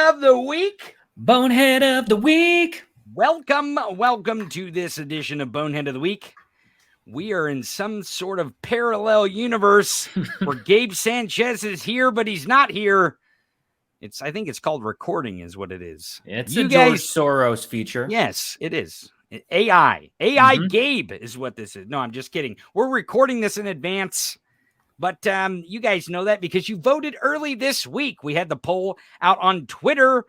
of the week. Bonehead of the week. Welcome to this edition of Bonehead of the Week. We are in some sort of parallel universe where Gabe Sanchez is here, but he's not here. I think it's called recording is what it is. It's a George Soros feature. Yes, it is. AI Gabe is what this is. No, I'm just kidding. We're recording this in advance. But you guys know that because you voted early this week. We had the poll out on Twitter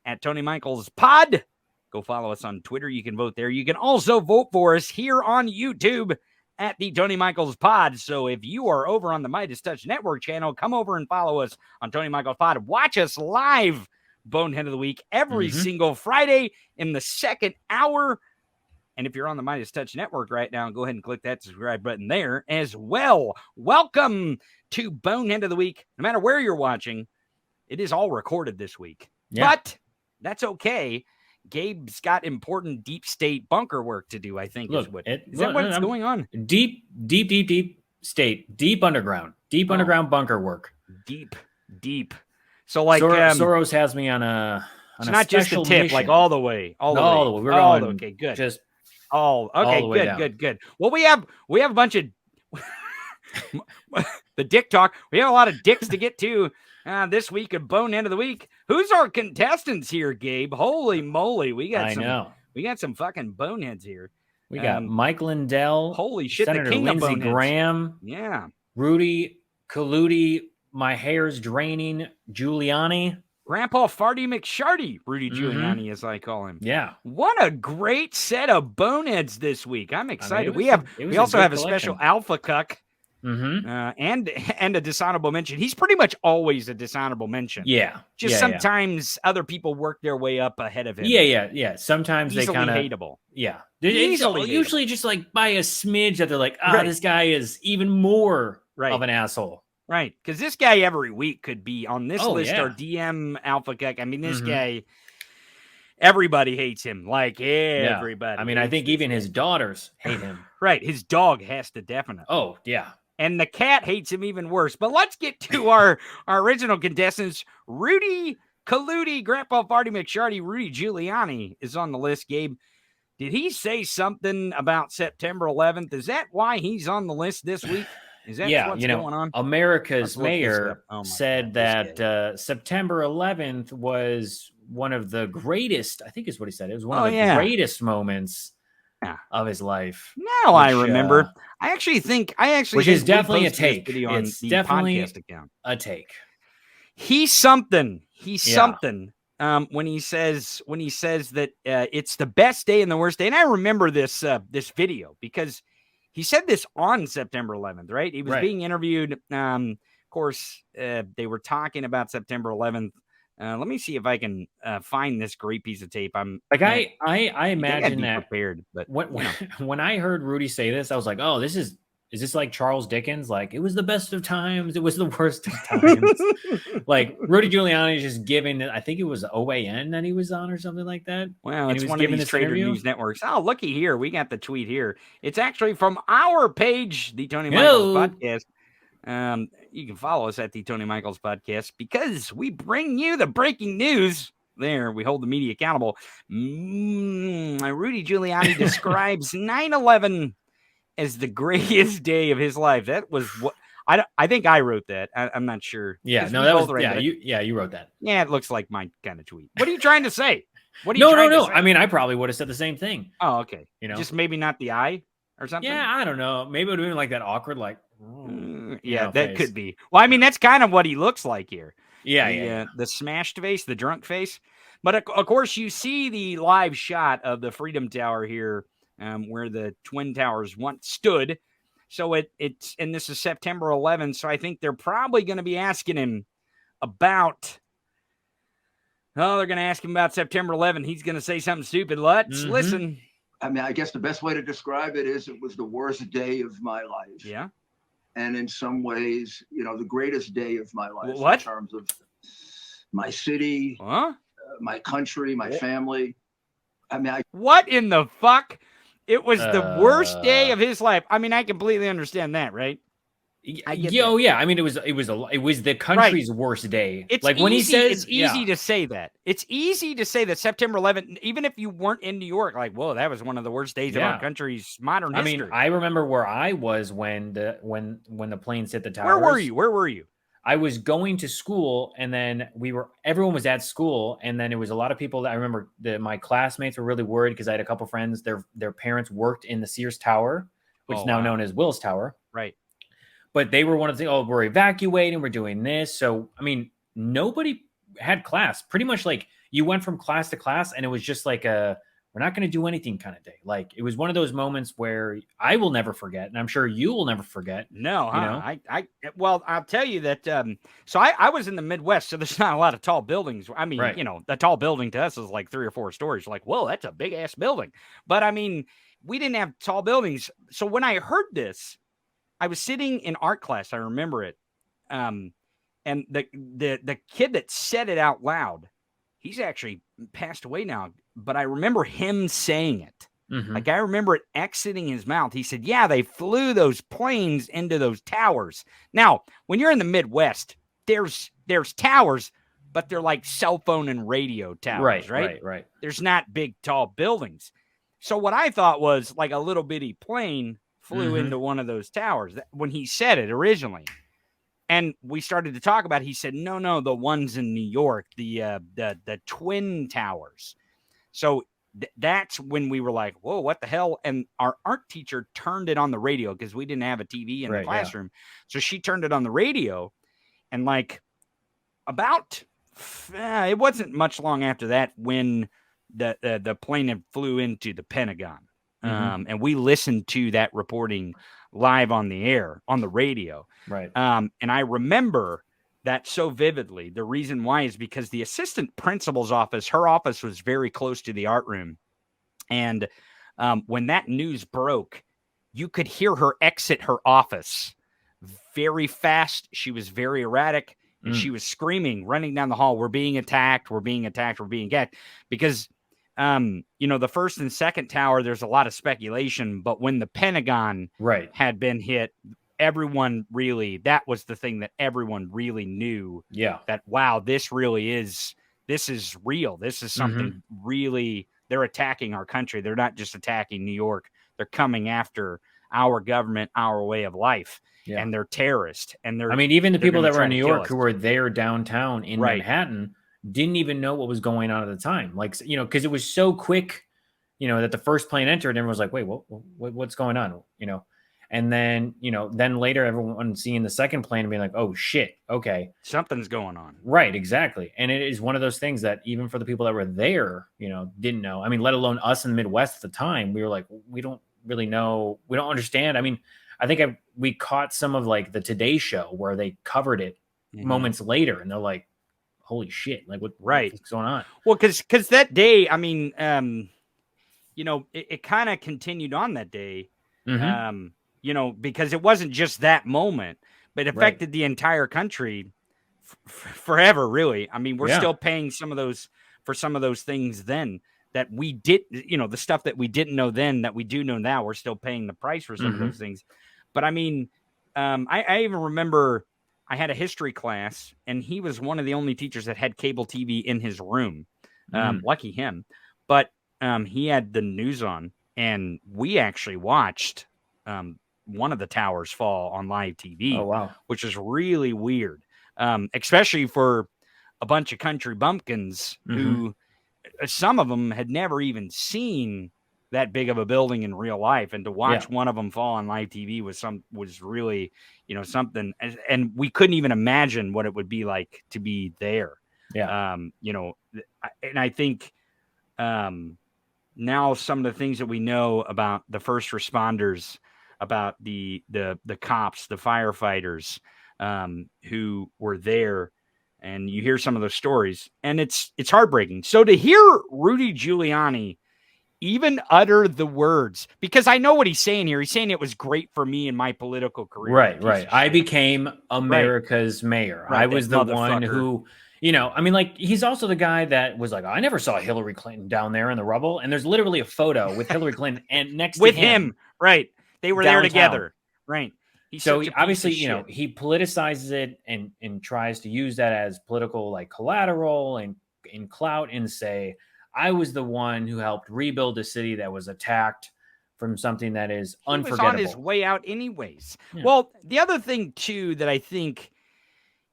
at Tony Michaels Pod. Go follow us on Twitter. You can vote there. You can also vote for us here on YouTube at the Tony Michaels Pod. So if you are over on the MeidasTouch Network channel, come over and follow us on Tony Michaels Pod. Watch us live, Bonehead of the Week, every single Friday in the second hour. And if you're on the MeidasTouch Network right now, go ahead and click that subscribe button there as well. Welcome to Bonehead of the Week. No matter where you're watching, it is all recorded this week. Yeah. But that's okay. Gabe's got important deep state bunker work to do, I think. Is that what's going on? Deep state, deep underground bunker work. Deep. So like Soros has me on a it's not just a tip, mission. Like all the way. All the way. We're going, okay, good. Just good. Well, we have a bunch of the dick talk. We have a lot of dicks to get to this week of Bonehead of the Week. Who's our contestants here, Gabe? Holy moly, we got some fucking boneheads here. We got Mike Lindell. Holy shit, Senator the king Lindsey of boneheads. Graham. Yeah. Rudy Giuliani. My hair's draining. Giuliani. Grandpa Farty McSharty, Rudy Giuliani, as I call him. Yeah. What a great set of boneheads this week. I'm excited. We also have a special alpha cuck and a dishonorable mention. He's pretty much always a dishonorable mention. Yeah. Sometimes other people work their way up ahead of him. Yeah. Sometimes easily they kind of hateable. Yeah. It's usually just like by a smidge that they're like, this guy is even more of an asshole. Right, because this guy every week could be on this list or DM Alpha Cuck. I mean, this guy, everybody hates him. Like, everybody. I mean, I think even his daughters hate him. Right, his dog has to definitely. Oh, yeah. And the cat hates him even worse. But let's get to our original contestants. Rudy Giuliani, Grandpa Farty McSharty, Rudy Giuliani is on the list, Gabe. Did he say something about September 11th? Is that why he's on the list this week? Is that what's going on? America's mayor said that September 11th was one of the greatest, I think is what he said. It was one of the greatest moments of his life. Now I remember. I actually which is definitely a take. It's definitely podcast account. A take. He's something. When he says that it's the best day and the worst day. And I remember this video because he said this on September 11th, right? He was being interviewed. Of course, they were talking about September 11th. Let me see if I can find this great piece of tape. I imagine that prepared, but when I heard Rudy say this, I was like, oh, is this like Charles Dickens? Like, it was the best of times. It was the worst of times. Like, Rudy Giuliani is just giving it. I think it was OAN that he was on or something like that. Well, it's one of these trader news networks. Oh, looky here. We got the tweet here. It's actually from our page, the Tony Michaels Podcast. You can follow us at the Tony Michaels Podcast because we bring you the breaking news. There, we hold the media accountable. Rudy Giuliani describes 9/11 as the greatest day of his life. That was what I think I wrote that. I'm not sure. Yeah, no, that was you wrote that. Yeah, it looks like my kind of tweet. What are you trying to say? What are you trying to say? I mean, I probably would have said the same thing. Oh, okay. Just maybe not the eye or something. Yeah, I don't know. Maybe it would have been like that awkward, like that face. Could be. Well, I mean, that's kind of what he looks like here. Yeah. The smashed face, the drunk face. But of course, you see the live shot of the Freedom Tower here. Where the Twin Towers once stood. So it's and this is September 11th. So I think they're probably going to be asking him about. Oh, they're going to ask him about September 11th. He's going to say something stupid. Let's listen. I mean, I guess the best way to describe it is it was the worst day of my life. Yeah. And in some ways, the greatest day of my life. What? In terms of my city, my country, my family. I mean, what in the fuck? It was the worst day of his life. I mean, I completely understand that, right? Yeah. I mean, it was the country's worst day. It's like easy, when he says, it's easy to say that. It's easy to say that September 11th, even if you weren't in New York, like, whoa, that was one of the worst days of our country's modern history. I mean, I remember where I was when the planes hit the towers. Where were you? I was going to school, and then everyone was at school, and then it was a lot of people that I remember my classmates were really worried because I had a couple friends, their parents worked in the Sears Tower, which is now known as Willis Tower. Right. But they were one of the, we're evacuating, we're doing this. So, I mean, nobody had class. Pretty much like you went from class to class, and it was just like we're not going to do anything kind of day. Like it was one of those moments where I will never forget, and I'm sure you will never forget. No, well, I'll tell you that. So I was in the Midwest, so there's not a lot of tall buildings. I mean, the tall building to us is like 3 or 4 stories. Like, whoa, that's a big ass building. But I mean, we didn't have tall buildings. So when I heard this, I was sitting in art class. I remember it. And the kid that said it out loud, he's actually passed away now, but I remember him saying it. Mm-hmm. Like I remember it exiting his mouth. He said, yeah, they flew those planes into those towers. Now, when you're in the Midwest, there's towers, but they're like cell phone and radio towers, right? There's not big, tall buildings. So what I thought was like a little bitty plane flew into one of those towers when he said it originally. And we started to talk about it. He said, no, the ones in New York, the twin towers. So that's when we were like, whoa, what the hell? And our art teacher turned it on the radio because we didn't have a TV in the classroom. Yeah. So she turned it on the radio. And like it wasn't much long after that when the plane had flew into the Pentagon. And we listened to that reporting live on the air, on the radio. Right. And I remember that so vividly. The reason why is because the assistant principal's office, her office was very close to the art room. And when that news broke, you could hear her exit her office very fast. She was very erratic, and she was screaming, running down the hall, we're being attacked, we're being attacked, we're being attacked. Because the first and second tower, there's a lot of speculation, but when the Pentagon had been hit, that was the thing that everyone really knew. Yeah. That, wow, this is real. This is something really, they're attacking our country. They're not just attacking New York. They're coming after our government, our way of life. Yeah. And they're terrorists. And even the people that were in New York who were there downtown in Manhattan didn't even know what was going on at the time. Like, because it was so quick, that the first plane entered and everyone was like, wait, what's going on? And then, then later everyone seeing the second plane and being like, oh shit, okay. Something's going on. Right, exactly. And it is one of those things that even for the people that were there, didn't know. I mean, let alone us in the Midwest at the time, we were like, we don't really know. We don't understand. I mean, I think we caught some of like the Today Show where they covered it moments later and they're like, holy shit, like what's going on? Well, because that day, I mean, it kind of continued on that day, because it wasn't just that moment, but it affected the entire country forever, really. I mean, we're still paying some of those things then that we did, the stuff that we didn't know then that we do know now, we're still paying the price for some of those things. But I mean, I even remember I had a history class, and he was one of the only teachers that had cable TV in his room. Lucky him. But he had the news on, and we actually watched one of the towers fall on live TV. Oh, wow. Which is really weird, especially for a bunch of country bumpkins who some of them had never even seen that big of a building in real life, and to watch one of them fall on live TV was really, something, and we couldn't even imagine what it would be like to be there. Yeah. And I think now some of the things that we know about the first responders, about the cops, the firefighters who were there, and you hear some of those stories, and it's heartbreaking. So to hear Rudy Giuliani even utter the words, because I know what he's saying here. He's saying it was great for me in my political career. Right. I became America's mayor. I was the one who, I mean, like, he's also the guy that was like, I never saw Hillary Clinton down there in the rubble. And there's literally a photo with Hillary Clinton and next with to him. Right. They were downtown. there together. Right. So obviously, you know, he politicizes it and tries to use that as political like collateral and clout and say, I was the one who helped rebuild a city that was attacked from something that is unforgettable. He was on his way out anyways. Yeah. Well, the other thing too that I think,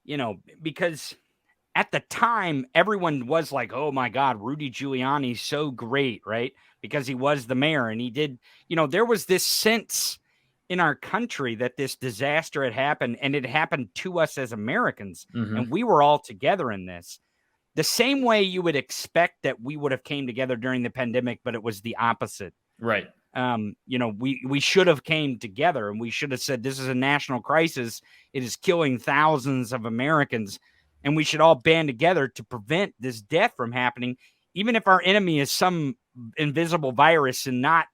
you know, because at the time everyone was like, oh my God, Rudy Giuliani's so great, right? Because he was the mayor and he did, you know, there was this sense in our country that this disaster had happened and it happened to us as Americans. And we were all together in this. The same way you would expect that we would have came together during the pandemic, but it was the opposite. Right. You know, we should have came together and we should have said, this is a national crisis. It is killing thousands of Americans and we should all band together to prevent this death from happening. Even if our enemy is some invisible virus and not,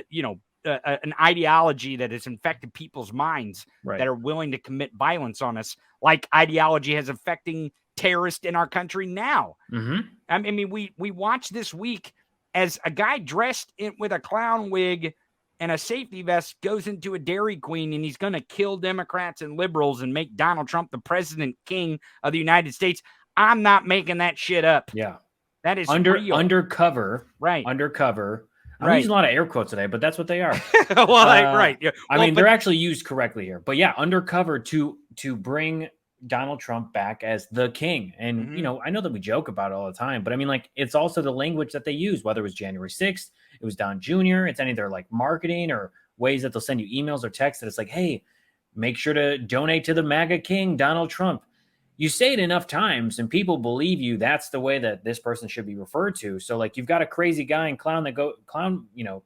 you know, an ideology that has infected people's minds that are willing to commit violence on us, like ideology has affecting terrorists in our country now. I mean, we watched this week as a guy dressed with a clown wig and a safety vest goes into a Dairy Queen and he's going to kill Democrats and liberals and make Donald Trump the president king of the United States. I'm not making that shit up. Yeah. That is real. Undercover. Right. Undercover. I'm using a lot of air quotes today, but that's what they are. Well, right. Yeah. I mean, they're actually used correctly here. But yeah, undercover to bring Donald Trump back as the king. And, you know, I know that we joke about it all the time, but I mean, like, it's also the language that they use, whether it was January 6th, it was Don Jr., it's any of their like marketing or ways that they'll send you emails or texts that it's like, hey, make sure to donate to the MAGA king, Donald Trump. You say it enough times and people believe you. That's the way that this person should be referred to. So like you've got a crazy guy in clown, you know,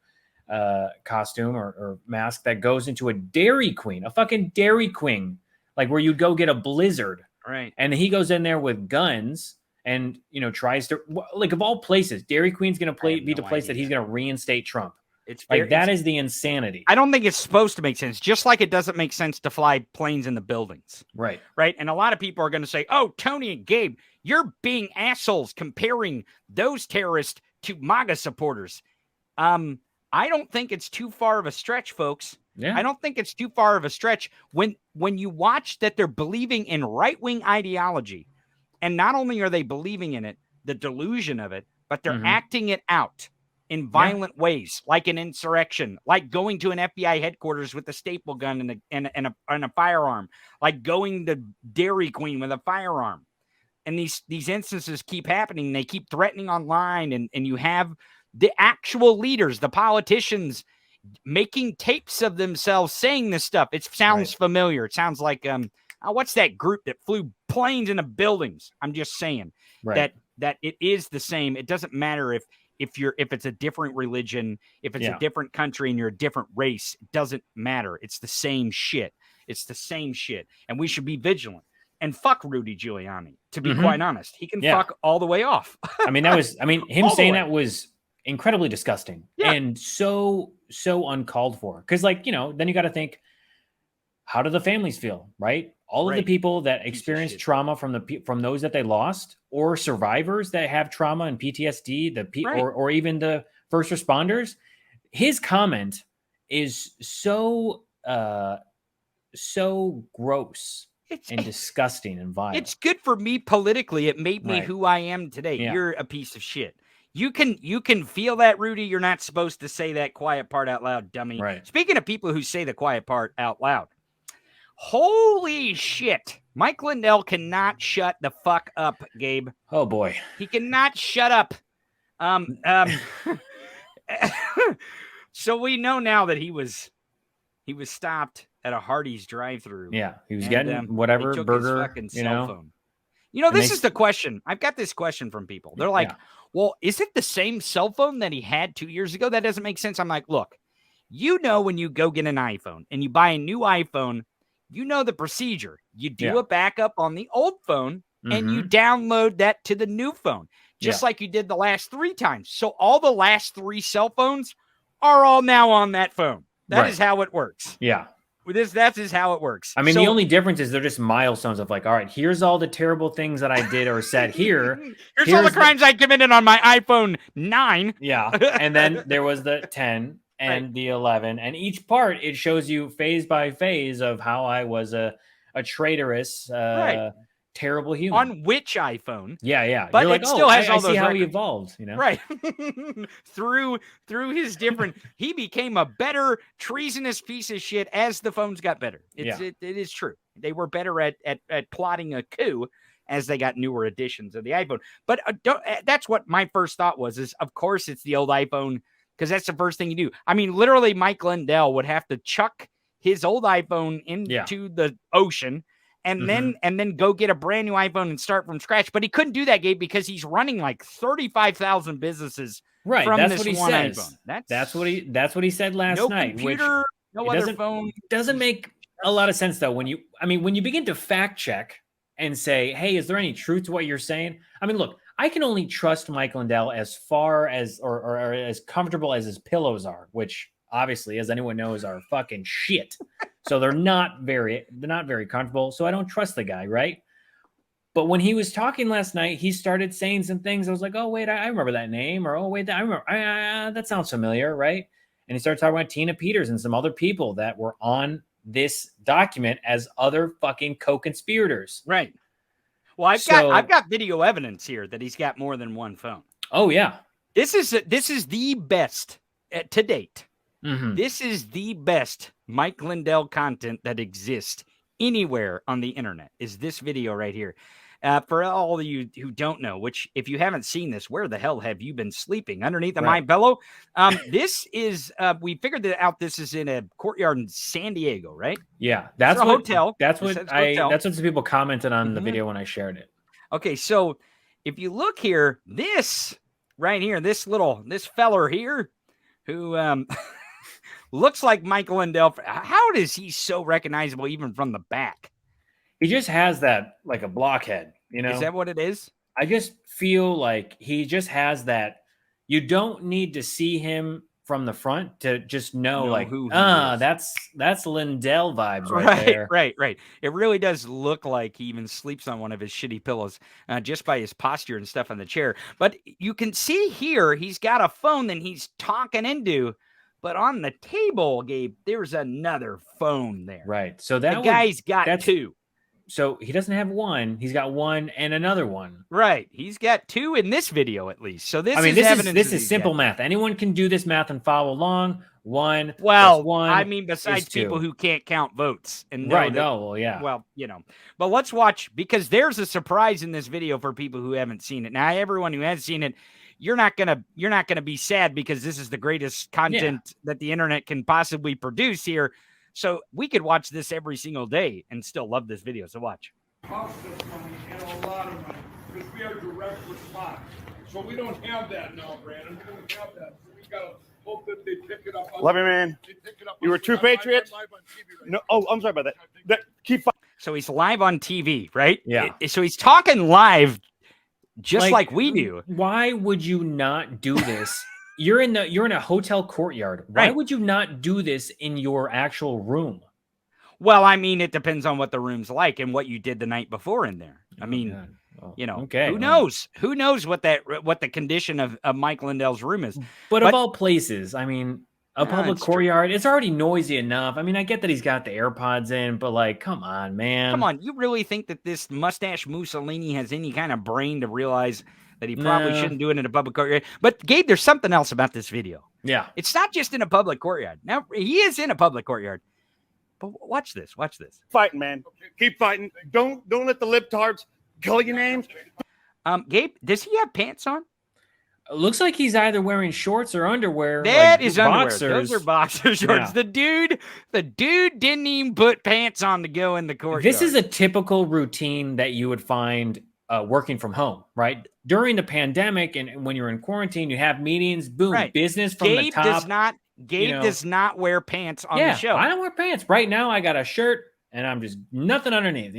costume or mask that goes into a Dairy Queen, a fucking Dairy Queen, like where you go get a Blizzard. Right. And he goes in there with guns and, you know, tries to, like, of all places, Dairy Queen's going to be the place that he's going to reinstate Trump. It's like that is the insanity. I don't think it's supposed to make sense. Just like it doesn't make sense to fly planes in the buildings. Right. Right. And a lot of people are going to say, oh, Tony and Gabe, you're being assholes comparing those terrorists to MAGA supporters. I don't think it's too far of a stretch, folks. Yeah. I don't think it's too far of a stretch when you watch that they're believing in right-wing ideology. And not only are they believing in it, the delusion of it, but they're acting it out in violent ways, like an insurrection, like going to an FBI headquarters with a staple gun and a firearm, like going to Dairy Queen with a firearm. And these instances keep happening. They keep threatening online, and you have the actual leaders, the politicians, making tapes of themselves saying this stuff. It sounds familiar. It sounds like what's that group that flew planes into buildings? I'm just saying that it is the same. It doesn't matter if it's a different religion, if it's a different country and you're a different race, it doesn't matter. It's the same shit. It's the same shit. And we should be vigilant. And fuck Rudy Giuliani, to be quite honest. He can fuck all the way off. I mean, him saying that was incredibly disgusting and so uncalled for. Because, like, you know, then you got to think, how do the families feel, right? All of the people that experienced trauma from those that they lost, or survivors that have trauma and PTSD, or even the first responders. His comment is so gross and disgusting and vile. It's good for me politically. It made me who I am today. Yeah. You're a piece of shit. You can feel that, Rudy. You're not supposed to say that quiet part out loud, dummy. Right. Speaking of people who say the quiet part out loud, holy shit. Mike Lindell cannot shut the fuck up, Gabe. Oh boy. He cannot shut up. So we know now that he was stopped at a Hardee's drive-thru. Yeah, he was getting whatever burger, fucking cell phone. You know, this is the question. I've got this question from people. They're like, well, is it the same cell phone that he had 2 years ago? That doesn't make sense. I'm like, look, you know, when you go get an iPhone and you buy a new iPhone, you know the procedure. You do a backup on the old phone and you download that to the new phone, just like you did the last 3 times. So all the last 3 cell phones are all now on that phone. That is how it works. Yeah. That is how it works. I mean, the only difference is they're just milestones of like, all right, here's all the terrible things that I did or said here. here's all the crimes I committed on my iPhone 9. Yeah. And then there was the 10. and the 11, and each part it shows you phase by phase of how I was a traitorous, terrible human. On which iPhone? Yeah. But you're like, it still has all I see those how records. he evolved, you know? Right. through his different, he became a better treasonous piece of shit as the phones got better. It is true. They were better at plotting a coup as they got newer editions of the iPhone. But that's what my first thought was, is of course it's the old iPhone, because that's the first thing you do. I mean, literally Mike Lindell would have to chuck his old iPhone into the ocean and then go get a brand new iPhone and start from scratch. But he couldn't do that, Gabe, because he's running like 35,000 businesses from that's this what he one says. iPhone. That's what he said last night. Computer, no other phone. Doesn't make a lot of sense though when you begin to fact check and say, hey, is there any truth to what you're saying? I mean, look, I can only trust Mike Lindell as far as or as comfortable as his pillows are, which obviously, as anyone knows, are fucking shit. So they're not very comfortable. So I don't trust the guy, right? But when he was talking last night, he started saying some things. I was like, oh wait, I remember that name, or oh wait, I remember that sounds familiar, right? And he started talking about Tina Peters and some other people that were on this document as other fucking co-conspirators. Right. Well, I've got video evidence here that he's got more than one phone. Oh yeah. This is the best to date. Mm-hmm. This is the best Mike Lindell content that exists anywhere on the internet, is this video right here. For all of you who don't know, which if you haven't seen this, where the hell have you been sleeping? Underneath the MyPillow? This is, we figured out this is in a courtyard in San Diego, right? Yeah, that's a hotel. That's what some people commented on the video when I shared it. Okay, so if you look here, this right here, this feller here who looks like Michael Lindell. How is he so recognizable even from the back? He just has that, like a blockhead, you know? Is that what it is? I just feel like he just has that. You don't need to see him from the front to just know like, who that's Lindell vibes right there. Right. It really does look like he even sleeps on one of his shitty pillows just by his posture and stuff on the chair. But you can see here, he's got a phone that he's talking into. But on the table, Gabe, there's another phone there. Right. So that guy's got two. So he doesn't have one. He's got one and another one. Right. He's got two in this video, at least. So this is simple math. Anyone can do this math and follow along. One. I mean, besides people who can't count votes. And Well, but let's watch, because there's a surprise in this video for people who haven't seen it. Now, everyone who has seen it, you're not gonna be sad, because this is the greatest content that the internet can possibly produce here. So we could watch this every single day and still love this video. So watch. Cost us money and a lot of money, because we are direct response. So we don't have that now, Brandon. We don't have that. So we gotta hope that they pick it up. Love you, man. You were true patriots. No, I'm sorry about that. Keep. So he's live on TV, right? Yeah. So he's talking live, just like we do. Why would you not do this? You're in a hotel courtyard. Why would you not do this in your actual room? Well, I mean, it depends on what the room's like and what you did the night before in there. I mean, who knows? Who knows what the condition of Mike Lindell's room is? But of all places, I mean, a public courtyard, it's already noisy enough. I mean, I get that he's got the AirPods in, but like, come on, man. Come on. You really think that this mustache Mussolini has any kind of brain to realize that he probably shouldn't do it in a public courtyard? But Gabe, there's something else about this video. Yeah. It's not just in a public courtyard. Now, he is in a public courtyard. But watch this. Fighting, man. Keep fighting. Don't let the libtards call your names. Gabe, does he have pants on? It looks like he's either wearing shorts or underwear. That is underwear. Boxers. Those are boxer shorts. Yeah. The dude didn't even put pants on to go in the courtyard. This is a typical routine that you would find working from home, right? During the pandemic and when you're in quarantine, you have meetings, boom, business from the top. Gabe does not wear pants on the show. I don't wear pants. Right now, I got a shirt and I'm just nothing underneath,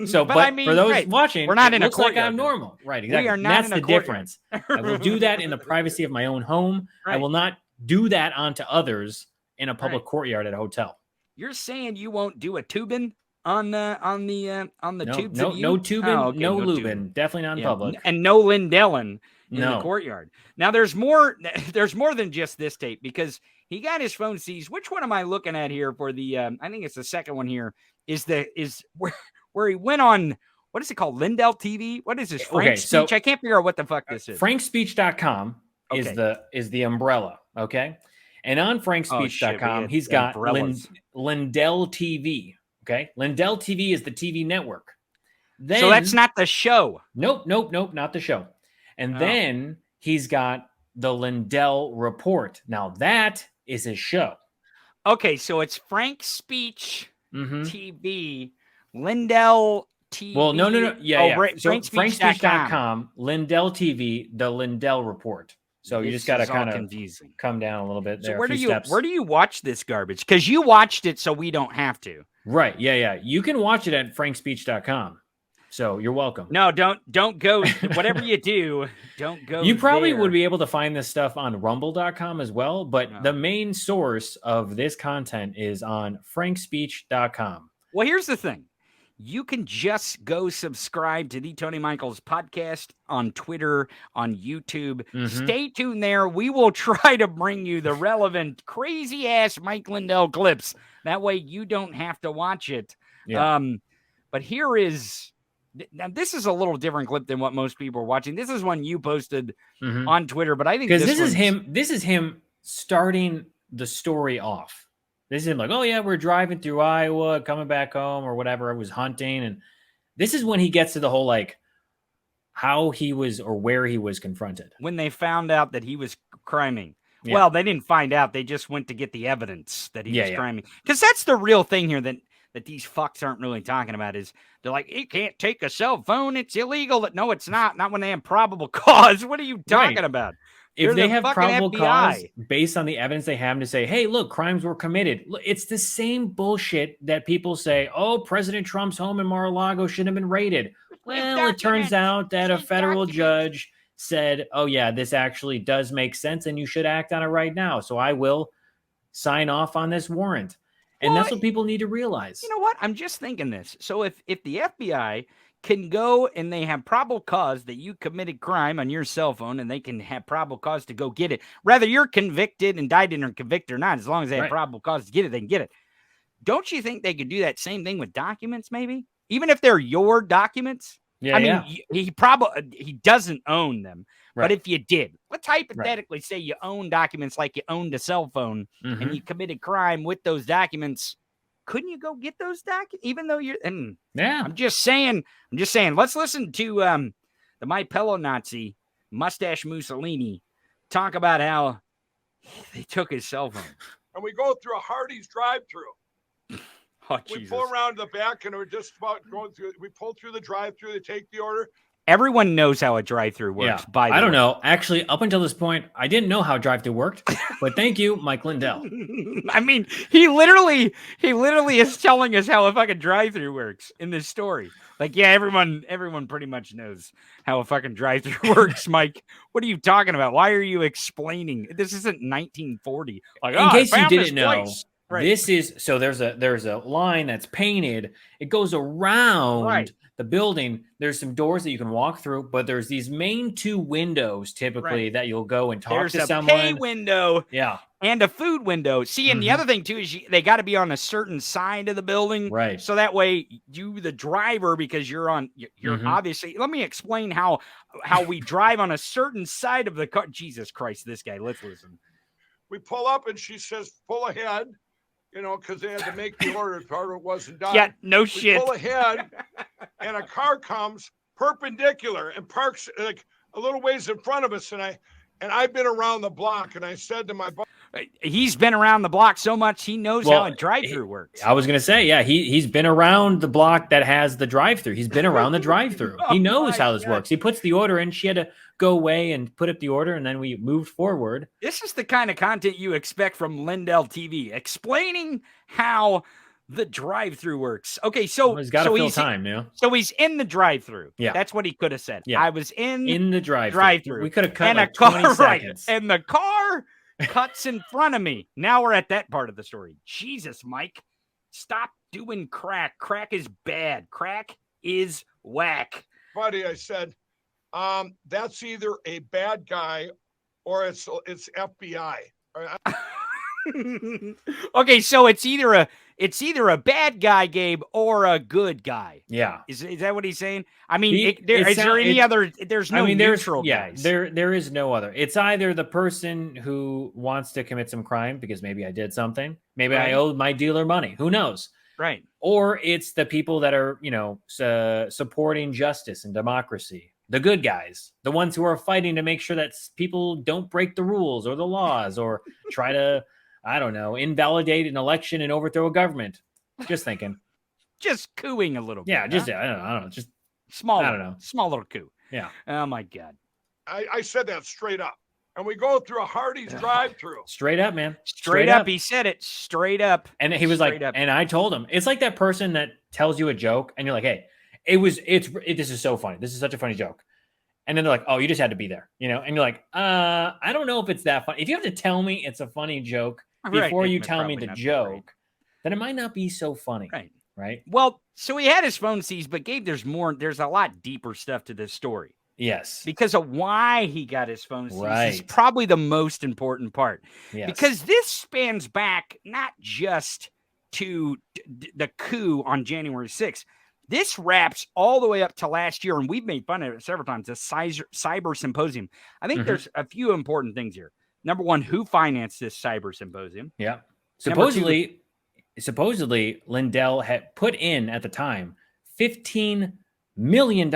So, but I mean, for those watching, we're not in a courtyard. Like I'm normal. Right, exactly. We are not That's the difference. I will do that in the privacy of my own home. Right. I will not do that onto others in a public courtyard at a hotel. You're saying you won't do a Tubin on the tubes? No tubing, Oh, okay, no lubing. tubing. Definitely not in public. And no Lindelling in No. the courtyard. Now there's more. There's more than just this tape because he got his phone seized. Which one am I looking at here for the? I think it's the second one here. Is where he went on? What is it called? Lindell TV? What is this? Frank Speech? I can't figure out what the fuck this is. FrankSpeech.com is the umbrella. Okay. And on FrankSpeech.com, he's got Lindell TV. Okay. Lindell TV is the TV network. Then, so that's not the show. Nope. Not the show. And then he's got the Lindell Report. Now that is his show. Okay. So it's Frank Speech TV, Lindell TV. Well, no. Yeah. So FrankSpeech.com, Lindell TV, the Lindell Report. So you just got to kind of come down a little bit there. So where do you watch this garbage? Because you watched it, so we don't have to. Right. Yeah. You can watch it at frankspeech.com. So you're welcome. No, don't go. Whatever you do, don't go. You probably would be able to find this stuff on rumble.com as well. But the main source of this content is on frankspeech.com. Well, here's the thing. You can just go subscribe to the Tony Michaels podcast on Twitter, on YouTube. Stay tuned there. We will try to bring you the relevant, crazy-ass Mike Lindell clips. That way you don't have to watch it. Yeah. But here is... Now, this is a little different clip than what most people are watching. This is one you posted on Twitter, but I think this is him starting the story off. This is him like, oh, yeah, we're driving through Iowa, coming back home or whatever. I was hunting. And this is when he gets to the whole, like, how he was or where he was confronted. When they found out that he was criming. Yeah. Well, they didn't find out. They just went to get the evidence that he was criming. Because that's the real thing here that these fucks aren't really talking about is they're like, you can't take a cell phone. It's illegal. No, it's not. Not when they have probable cause. What are you talking about? If they have probable cause based on the evidence they have to say, hey, look, crimes were committed. It's the same bullshit that people say, oh, President Trump's home in Mar-a-Lago should have been raided. Well, it turns out that a federal judge said, oh, yeah, this actually does make sense and you should act on it right now. So I will sign off on this warrant. And that's what people need to realize. You know what? I'm just thinking this. So if the FBI can go and they have probable cause that you committed crime on your cell phone and they can have probable cause to go get it, whether you're convicted, indicted, or convicted or not, as long as they have probable cause to get it, they can get it. Don't you think they could do that same thing with documents, maybe? Even if they're your documents? Yeah, I mean, he doesn't own them. Right. But if you did, let's hypothetically say you own documents like you owned a cell phone and you committed crime with those documents. Couldn't you go get those documents? Even though you're, I'm just saying, let's listen to the MyPillow Nazi, Mustache Mussolini, talk about how they took his cell phone. And we go through a Hardee's drive-through. Oh, we pull around the back and we're just about going through. We pull through the drive-through. They take the order. Everyone knows how a drive-through works. Yeah, I don't know. Actually, up until this point, I didn't know how drive-through worked. But thank you, Mike Lindell. I mean, he literally is telling us how a fucking drive-through works in this story. Like, yeah, everyone pretty much knows how a fucking drive-through works, Mike. What are you talking about? Why are you explaining? This isn't 1940. Like, in case you didn't know. Right. This is so there's a line that's painted. It goes around the building. There's some doors that you can walk through, but there's these main two windows typically that you'll go and talk to someone. There's a pay window, and a food window. See, and the other thing too is they got to be on a certain side of the building, right? So that way you, the driver, because you're obviously. Let me explain how we drive on a certain side of the car. Jesus Christ, this guy. Let's listen. We pull up and she says, "Pull ahead." You know, because they had to make the order. Part of it wasn't done. Yeah, no shit. Pull ahead, and a car comes perpendicular and parks like a little ways in front of us. And I've been around the block, and I said to my boss, he's been around the block so much he knows how a drive-through works. I was gonna say, yeah, he's been around the block that has the drive-through. He's been around the drive-through. He knows how this works. He puts the order in. She had to go away and put up the order, and then we moved forward. This is the kind of content you expect from Lindell TV, explaining how the drive-through works. Okay, so he's got to fill time, yeah. So he's in the drive-through. Yeah, that's what he could have said. Yeah, I was in the drive-through. We could have cut like 20 seconds. Right, and the car cuts in front of me. Now we're at that part of the story. Jesus, Mike, stop doing crack. Crack is bad. Crack is whack. Buddy, I said, that's either a bad guy or it's FBI. Okay, so it's either a bad guy, Gabe, or a good guy. Yeah. Is that what he's saying? I mean, is there any other? There's no neutral guys. There is no other. It's either the person who wants to commit some crime because maybe I did something, maybe I owed my dealer money. Who knows? Right. Or it's the people that are, supporting justice and democracy. The good guys, the ones who are fighting to make sure that people don't break the rules or the laws or try to, I don't know, invalidate an election and overthrow a government. Just thinking. Just cooing a little bit. Yeah, just, huh? I don't know. Just small. I don't know. Small little coup. Yeah. Oh, my God. I said that straight up. And we go through a Hardee's drive-through. Straight up, man. Straight up. He said it straight up. And he was like, and I told him, it's like that person that tells you a joke and you're like, hey, this is so funny. This is such a funny joke. And then they're like, oh, you just had to be there, and you're like, I don't know if it's that funny. If you have to tell me it's a funny joke before you tell me the joke, then it might not be so funny. Right. Well, so he had his phone seized, but Gabe, there's a lot deeper stuff to this story. Yes. Because of why he got his phone seized is Right. probably the most important part. Yes. Because this spans back not just to the coup on January 6th. This wraps all the way up to last year, and we've made fun of it several times, the cyber symposium. I think there's a few important things here. Number one, who financed this cyber symposium? Yeah. Supposedly, Lindell had put in at the time $15 million.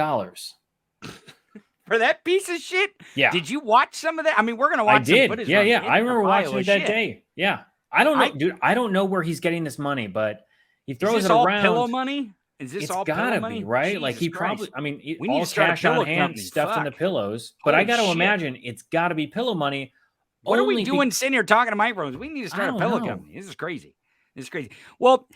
For that piece of shit? Yeah. Did you watch some of that? I mean, we're going to watch some footage. Yeah. I remember watching it that day. Yeah. I don't know, dude. I don't know where he's getting this money, but he throws it around. All pillow money? Is this all pillow money? It's gotta be, right? Jesus like he Christ. probably, I mean, we need all to start cash a pillow on hand company. stuffed in the Fuck. pillows. But I got to imagine it's got to be pillow money. What are we doing sitting here talking to microphones? We need to start a pillow company. This is crazy. Well,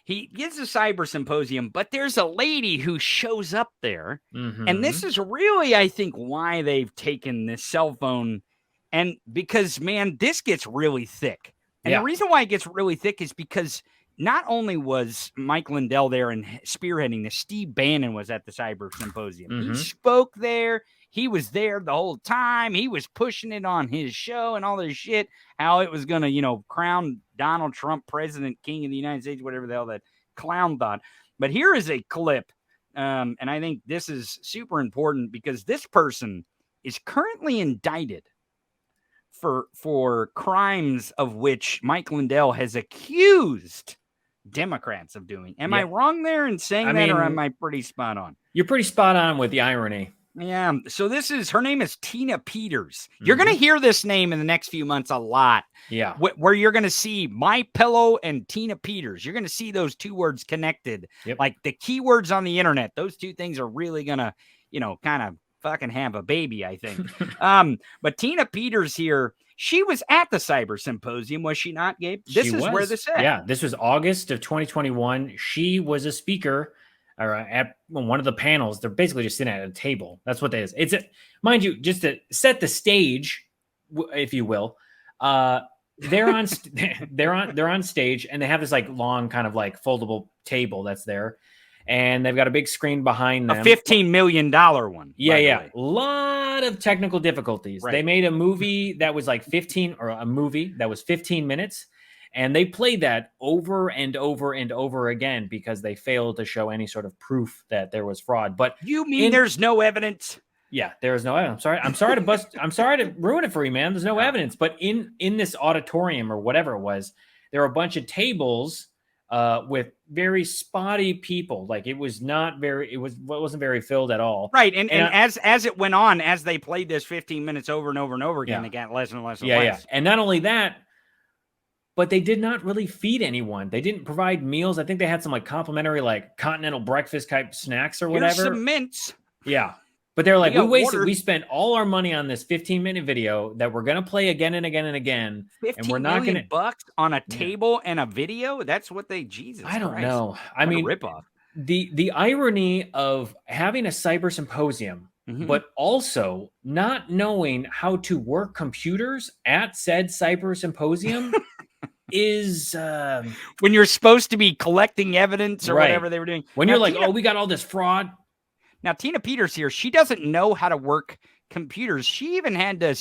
he gives a cyber symposium, but there's a lady who shows up there. Mm-hmm. And this is really, I think, why they've taken this cell phone. And because, man, this gets really thick. And the reason why it gets really thick is because not only was Mike Lindell there and spearheading this, Steve Bannon was at the cyber symposium. Mm-hmm. He spoke there. He was there the whole time. He was pushing it on his show and all this shit, how it was going to, crown Donald Trump president, king of the United States, whatever the hell that clown thought. But here is a clip, and I think this is super important because this person is currently indicted for crimes of which Mike Lindell has accused Democrats of doing. Am I wrong there in saying that, or am I pretty spot on? You're pretty spot on with the irony. Yeah. So her name is Tina Peters. You're going to hear this name in the next few months a lot. Yeah. Where you're going to see MyPillow and Tina Peters. You're going to see those two words connected. Yep. Like the keywords on the internet. Those two things are really going to, kind of fucking have a baby, I think. But Tina Peters here, she was at the cyber symposium, was she not, Gabe? This is where this is. Yeah, this was August of 2021. She was a speaker at one of the panels. They're basically just sitting at a table. That's what that is. It's mind you, just to set the stage, if you will. They're on they're on stage and they have this like long kind of like foldable table that's there. And they've got a big screen behind them. A $15 million one. Yeah. A lot of technical difficulties. Right. They made a movie that was like 15 minutes. And they played that over and over and over again because they failed to show any sort of proof that there was fraud. But you mean there's no evidence? Yeah, there is no evidence. I'm sorry to ruin it for you, man. There's no evidence. But in this auditorium or whatever it was, there were a bunch of tables with very spotty people. Like it wasn't very filled at all. Right. And as it went on, as they played this 15 minutes over and over and over again, they got less and less and less. Yeah. And not only that, but they did not really feed anyone. They didn't provide meals. I think they had some like complimentary, like continental breakfast type snacks or whatever. Here's some mints. Yeah. But they're like, we spent all our money on this 15-minute video that we're going to play again and again and again. And we're not going to $15 on a table and a video. That's what Jesus I don't Christ. know. I mean, rip off. The irony of having a cyber symposium, but also not knowing how to work computers at said cyber symposium is when you're supposed to be collecting evidence or Right. whatever they were doing. when Now, you're like, Tina, oh, we got all this fraud. now Tina Peters here, she doesn't know how to work computers. She even had to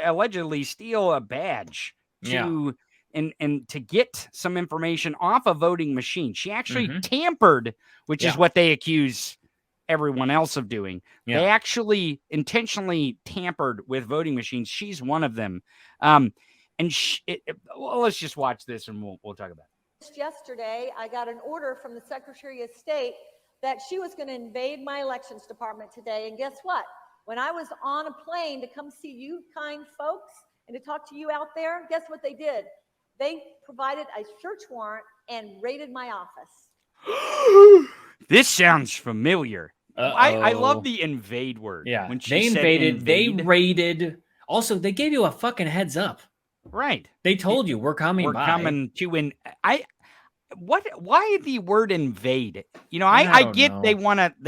allegedly steal a badge to and to get some information off a voting machine. She actually tampered, which is what they accuse everyone else of doing. They actually intentionally tampered with voting machines. She's one of them. And well, let's just watch this and we'll talk about it. Yesterday, I got an order from the Secretary of State that she was going to invade my elections department today. And guess what? When I was on a plane to come see you kind folks and to talk to you out there, guess what they did? They provided a search warrant and raided my office. This sounds familiar. I love the invade word. Yeah. When they invaded, they raided. Also, they gave you a fucking heads up. Right. They told you we're coming We're by. coming to why the word invade? You know, I get know. they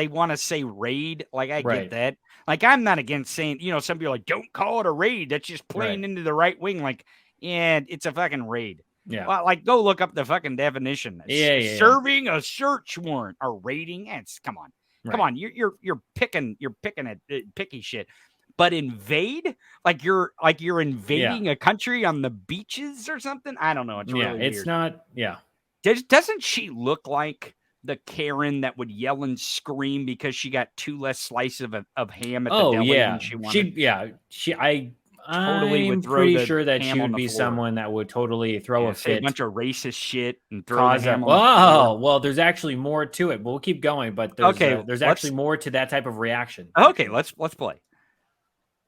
wanna say raid. Like I get that. Like I'm not against saying, you know, some people are like, don't call it a raid. That's just playing into the right wing. Like, yeah, it's a fucking raid. Yeah. Well, like go look up the fucking definition. Serving a search warrant or raiding. Come on. Come on. You're picking at picky shit. But invade, like you're invading a country on the beaches or something. I don't know. It's really weird. It's not. Yeah. Doesn't she look like the Karen that would yell and scream because she got 2 less slices of ham at the deli than she wanted? I'm pretty sure that she would be someone that would totally throw a fit, a bunch of racist shit, and throw the ham on the floor. Well, there's actually more to it. We'll keep going, but there's actually more to that type of reaction. Okay, let's play.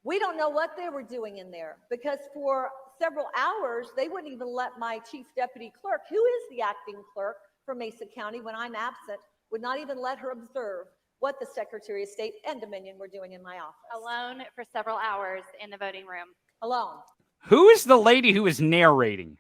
We don't know what they were doing in there because for several hours, they wouldn't even let my chief deputy clerk, who is the acting clerk for Mesa County when I'm absent, would not even let her observe what the Secretary of State and Dominion were doing in my office. Alone for several hours in the voting room. Alone. Who is the lady who is narrating?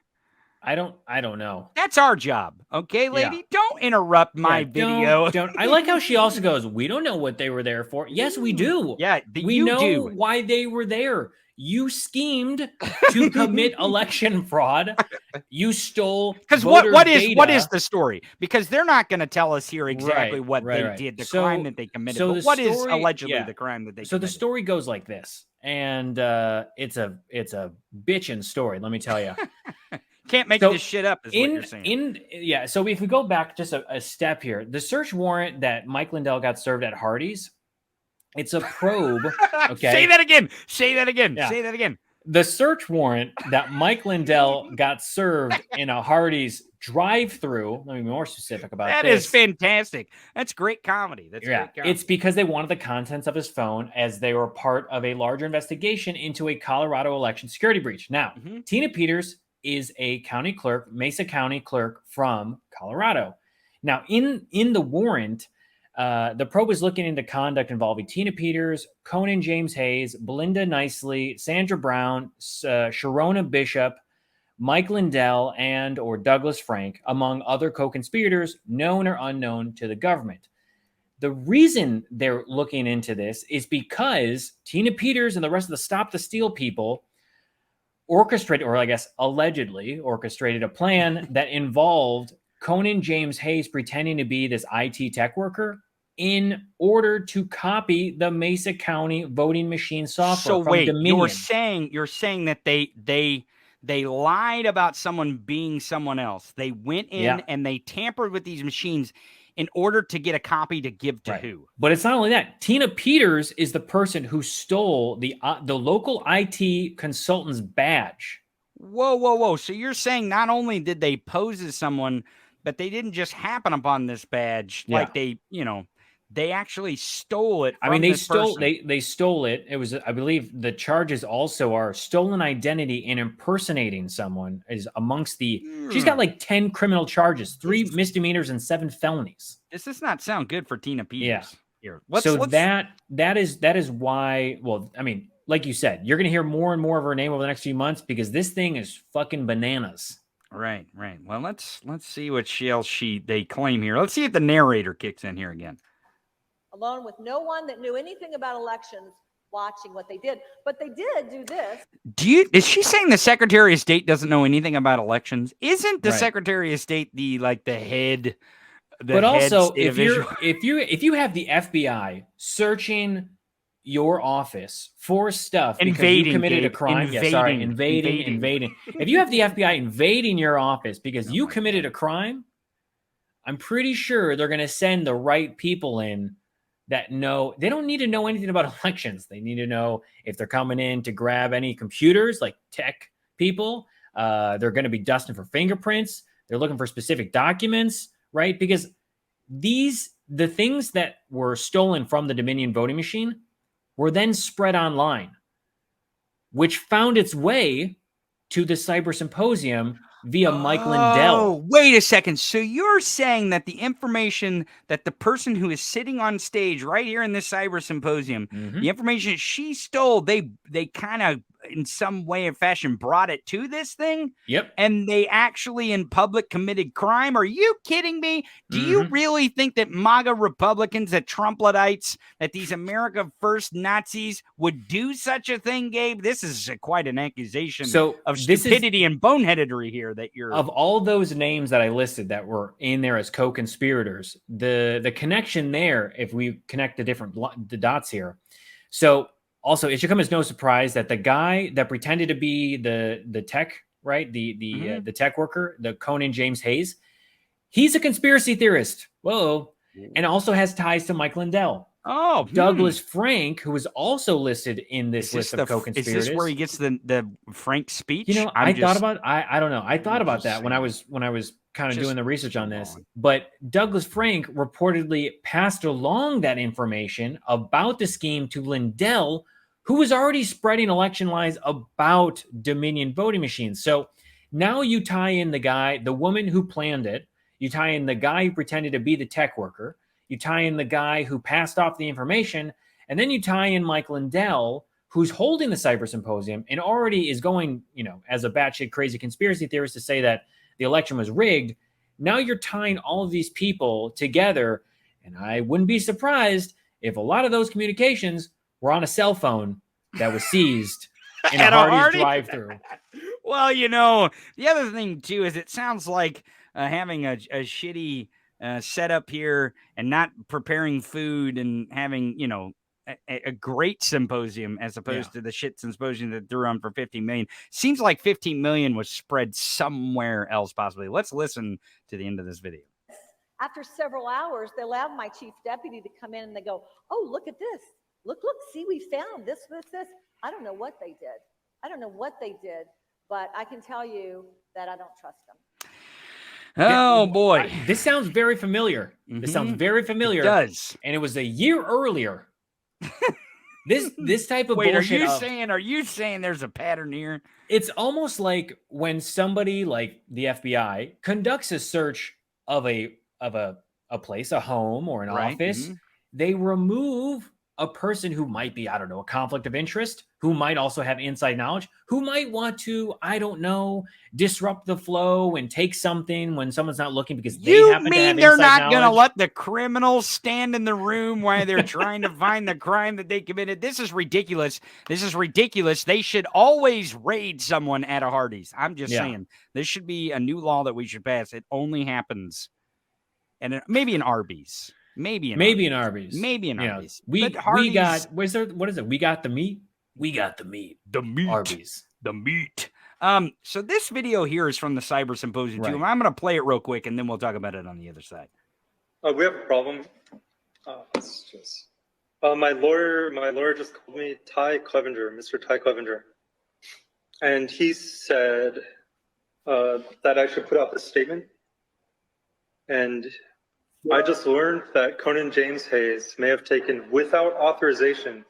I don't know. That's our job. Okay, lady? Yeah. Don't interrupt my video. Don't. I like how she also goes, we don't know what they were there for. Yes, we do. Yeah, we know why they were there. You schemed to commit election fraud. You stole because what is the story? Because they're not going to tell us here exactly what they did, the crime that they committed. So but what is allegedly the crime that they committed? So the story goes like this, and it's a bitchin' story. Let me tell you. Can't make this shit up. Is what you're saying. So if we go back just a step here, the search warrant that Mike Lindell got served at Hardee's. It's a probe. Okay. Say that again. Yeah. Say that again. The search warrant that Mike Lindell got served in a Hardee's drive-through. Let me be more specific about that. That is fantastic. That's great comedy. That's great comedy. It's because they wanted the contents of his phone as they were part of a larger investigation into a Colorado election security breach. Now, Tina Peters is a county clerk, Mesa County clerk from Colorado. Now, in the warrant, the probe is looking into conduct involving Tina Peters, Conan James Hayes, Belinda Nicely, Sandra Brown, Sharona Bishop, Mike Lindell, and or Douglas Frank, among other co-conspirators known or unknown to the government. The reason they're looking into this is because Tina Peters and the rest of the Stop the Steal people orchestrated, or I guess allegedly orchestrated, a plan that involved Conan James Hayes pretending to be this IT tech worker in order to copy the Mesa County voting machine software. So wait, you're saying that they lied about someone being someone else. They went in and they tampered with these machines in order to get a copy to give to who? But it's not only that. Tina Peters is the person who stole the local IT consultant's badge. Whoa. So you're saying not only did they pose as someone, but they didn't just happen upon this badge. Like they actually stole it. They stole it. It was, I believe the charges also are stolen identity and impersonating someone is amongst she's got like 10 criminal charges, 3 misdemeanors and 7 felonies. This does not sound good for Tina Peters. Yeah. That is why, well, I mean, like you said, you're going to hear more and more of her name over the next few months because this thing is fucking bananas. Right. Well, let's see what they claim here. Let's see if the narrator kicks in here again. Alone with no one that knew anything about elections, watching what they did. But they did do this. Is she saying the Secretary of State doesn't know anything about elections? Isn't the Right. Secretary of State the head? But also, if you you have the FBI searching your office for stuff because Invading, you committed Gabe. a crime, invading. If you have the FBI invading your office because you committed a crime, I'm pretty sure they're going to send the right people in that know. They don't need to know anything about elections. They need to know if they're coming in to grab any computers, like tech people. They're going to be dusting for fingerprints. They're looking for specific documents, right? Because the things that were stolen from the Dominion voting machine were then spread online, which found its way to the Cyber Symposium via Mike Lindell. Oh, wait a second. So you're saying that the information that the person who is sitting on stage right here in this Cyber Symposium, the information she stole, they kind of in some way or fashion brought it to this thing? Yep. And they actually in public committed crime? Are you kidding me? Do you really think that MAGA Republicans, that Trumpetites, that these America First Nazis would do such a thing, Gabe? This is quite an accusation of stupidity and boneheadedry here that you're... Of all those names that I listed that were in there as co-conspirators, the connection there, if we connect the dots here. So also, it should come as no surprise that the guy that pretended to be the tech, right? The tech worker, the Conan James Hayes, he's a conspiracy theorist. Whoa. And also has ties to Mike Lindell. Oh, Douglas Frank, who is also listed in this list of co-conspirators. Is this where he gets the Frank speech? You know, I don't know. I thought about that when I was kind of doing the research on this. But Douglas Frank reportedly passed along that information about the scheme to Lindell, who was already spreading election lies about Dominion voting machines. So now you tie in the woman who planned it. You tie in the guy who pretended to be the tech worker. You tie in the guy who passed off the information. And then you tie in Mike Lindell, who's holding the Cyber Symposium and already is going, as a batshit crazy conspiracy theorist to say that the election was rigged. Now you're tying all of these people together. And I wouldn't be surprised if a lot of those communications were on a cell phone that was seized in a Hardee's drive-thru. Well, the other thing too is it sounds like having a shitty setup here and not preparing food and having a great symposium as opposed to the shit symposium that threw on for 15 million. Seems like 15 million was spread somewhere else possibly. Let's listen to the end of this video. After several hours, they allowed my chief deputy to come in and they go, "Oh, look at this. Look, see, we found this. I don't know what they did. But I can tell you that I don't trust them." Oh, boy. This sounds very familiar. This sounds very familiar. It does. And it was a year earlier. This type of bullshit. Are you saying there's a pattern here? It's almost like when somebody like the FBI conducts a search of a place, a home or an office, they remove a person who might be, I don't know, a conflict of interest, who might also have inside knowledge, who might want to, I don't know, disrupt the flow and take something when someone's not looking because they happen to have inside knowledge. You mean they're not going to let the criminals stand in the room while they're trying to find the crime that they committed? This is ridiculous. They should always raid someone at a Hardee's. I'm just saying. This should be a new law that we should pass. It only happens, and maybe in Arby's. Maybe in Arby's. We got, what is it? We got the meat. We got the meat. The meat. Arby's. The meat. So this video here is from the Cyber Symposium. Right. I'm going to play it real quick, and then we'll talk about it on the other side. We have a problem. My lawyer just called me Mr. Ty Clevenger. And he said that I should put out this statement. And I just learned that Conan James Hayes may have taken, without authorization,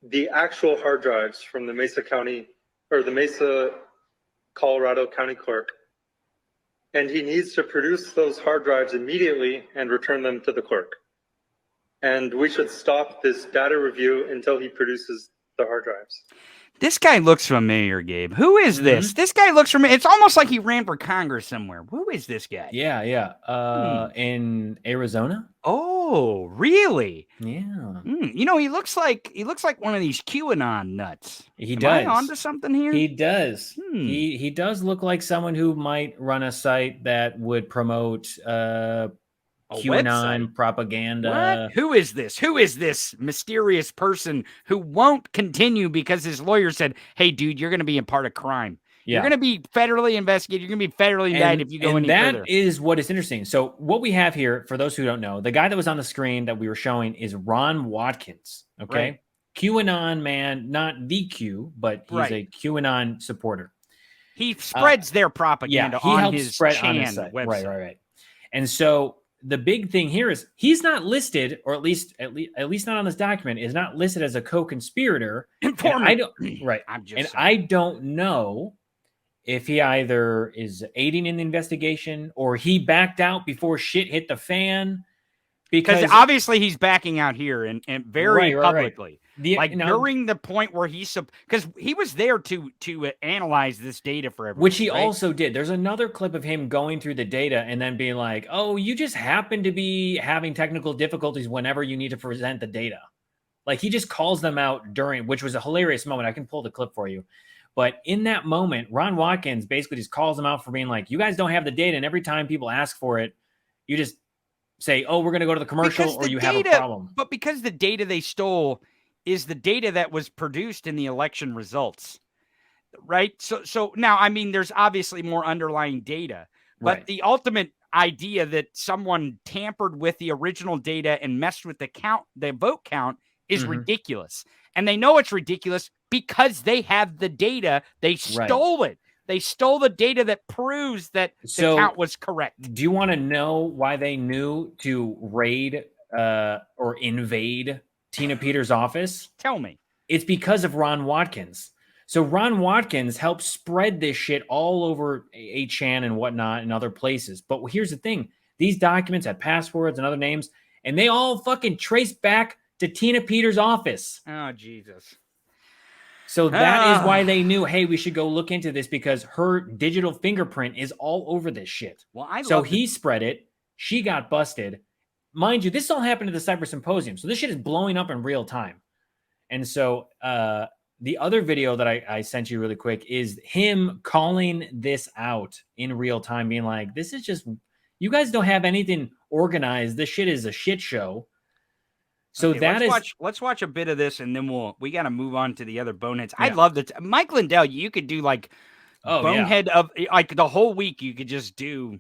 the actual hard drives from the Mesa, Colorado County Clerk. And he needs to produce those hard drives immediately and return them to the clerk. And we should stop this data review until he produces the hard drives. This guy looks familiar, Gabe. Who is this? This guy looks familiar. It's almost like he ran for Congress somewhere. Who is this guy? Yeah. In Arizona. Oh, really? Yeah. You know, he looks like one of these QAnon nuts. He Am does. I onto something here? He does. He does look like someone who might run a site that would promote QAnon propaganda. What? Who is this? Who is this mysterious person who won't continue because his lawyer said, "Hey, dude, you're going to be a part of crime. You're going to be federally investigated. You're going to be federally indicted if you go any further." That is what is interesting. So what we have here, for those who don't know, the guy that was on the screen that we were showing is Ron Watkins. Okay, right. QAnon man, not the Q, but he's a QAnon supporter. He spreads their propaganda on his website. Right. And so the big thing here is he's not listed, or at least not on this document, is not listed as a co-conspirator. Informant. I don't know if he either is aiding in the investigation or he backed out before shit hit the fan. Because obviously he's backing out here and very publicly. Right. During the point where because he was there to analyze this data for everyone. Which he also did. There's another clip of him going through the data and then being like, oh, you just happen to be having technical difficulties whenever you need to present the data. Like he just calls them out during, which was a hilarious moment. I can pull the clip for you. But in that moment, Ron Watkins basically just calls them out for being like, you guys don't have the data. And every time people ask for it, you just say, oh, we're going to go to the commercial or you have a problem. But because the data they stole is the data that was produced in the election results, right? So now, I mean, there's obviously more underlying data, but the ultimate idea that someone tampered with the original data and messed with the vote count is ridiculous. And they know it's ridiculous because they have the data. They stole it. They stole the data that proves that the count was correct. Do you want to know why they knew to raid or invade Tina Peters' office? Tell me. It's because of Ron Watkins. So Ron Watkins helped spread this shit all over 8chan and whatnot and other places. But here's the thing. These documents had passwords and other names, and they all fucking trace back to Tina Peters' office. Oh, Jesus. So that is why they knew, hey, we should go look into this because her digital fingerprint is all over this shit. Well, he spread it. She got busted. Mind you, this all happened at the Cyber Symposium. So this shit is blowing up in real time. And so the other video that I sent you really quick is him calling this out in real time, being like, this is just, you guys don't have anything organized. This shit is a shit show. So okay, let's watch a bit of this, and then we got to move on to the other boneheads. Yeah. I'd love that. Mike Lindell, you could do like bonehead of like the whole week. You could just do.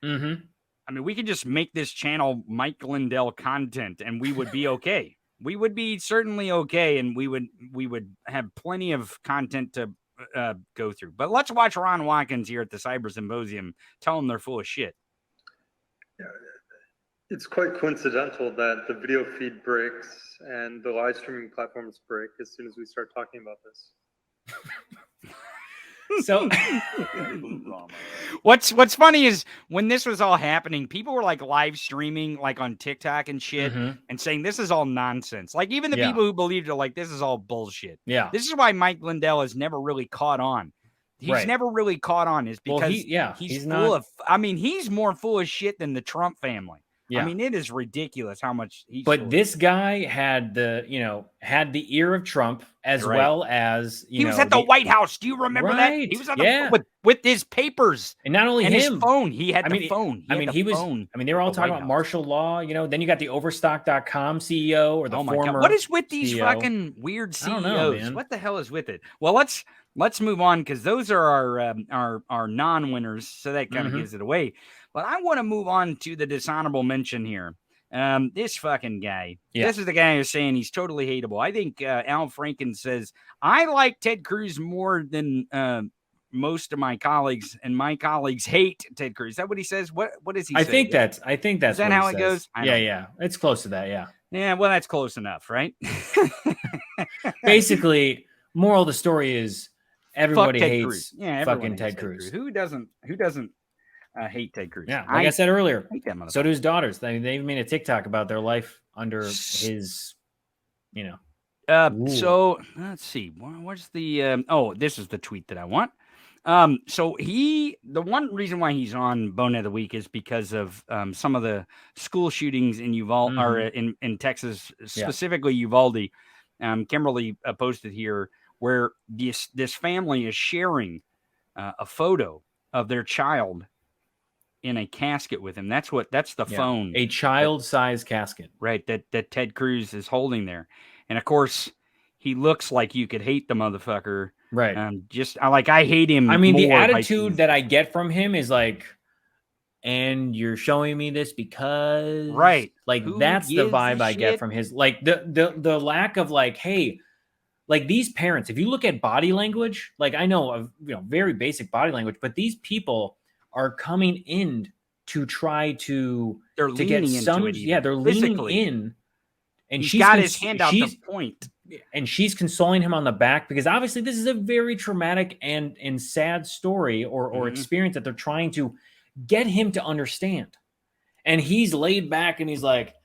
I mean, we could just make this channel Mike Lindell content, and we would be okay. We would be certainly okay, and we would have plenty of content to go through. But let's watch Ron Watkins here at the Cyber Symposium. Tell them they're full of shit. Yeah. It's quite coincidental that the video feed breaks and the live streaming platforms break as soon as we start talking about this. So what's funny is when this was all happening, people were like live streaming like on TikTok and shit and saying this is all nonsense. Like even the people who believed it, like this is all bullshit. Yeah. This is why Mike Lindell has never really caught on. He's never really caught on is because he's full of, I mean, he's more full of shit than the Trump family. Yeah. I mean, it is ridiculous how much he's. But this guy had the ear of Trump as well as he was at the White House. Do you remember that? He was at the with his papers, and not only and him, his phone. He had the phone. He was. I mean, they were all talking about martial law. You know, then you got the Overstock.com CEO or the former. God. What is with these fucking weird CEOs? I don't know, man. What the hell is with it? Well, let's move on because those are our non-winners. So that kind of gives it away. But I want to move on to the dishonorable mention here. This fucking guy. Yeah. This is the guy who's saying he's totally hateable. I think Al Franken says, I like Ted Cruz more than most of my colleagues, and my colleagues hate Ted Cruz. Is that what he says? What is he saying? I think that's is that how it goes? Yeah. It's close to that, yeah. Yeah, well, that's close enough, right? Basically, moral of the story is everybody hates Cruz. Yeah, fucking Ted Cruz. Who doesn't hate Ted Cruz? Yeah, like I said earlier, so do his daughters. They even made a TikTok about their life under his, So let's see. What's the? This is the tweet that I want. So the one reason why he's on Bonehead of the Week is because of some of the school shootings in Uvalde or in Texas, specifically Uvalde. Kimberly posted here where this family is sharing a photo of their child in a casket with him. That's the phone. A child-sized casket. Right, that Ted Cruz is holding there. And of course, he looks like you could hate the motherfucker. Right. I hate him. I mean, the attitude that I get from him is like, and you're showing me this because like that's the vibe I get from his, like the lack of like, hey, like these parents, if you look at body language, like I know of, very basic body language, but these people are coming in to try to get some, they're leaning in, and she's got his hand out to point, and she's consoling him on the back because obviously this is a very traumatic and sad story or experience that they're trying to get him to understand. And he's laid back and he's like,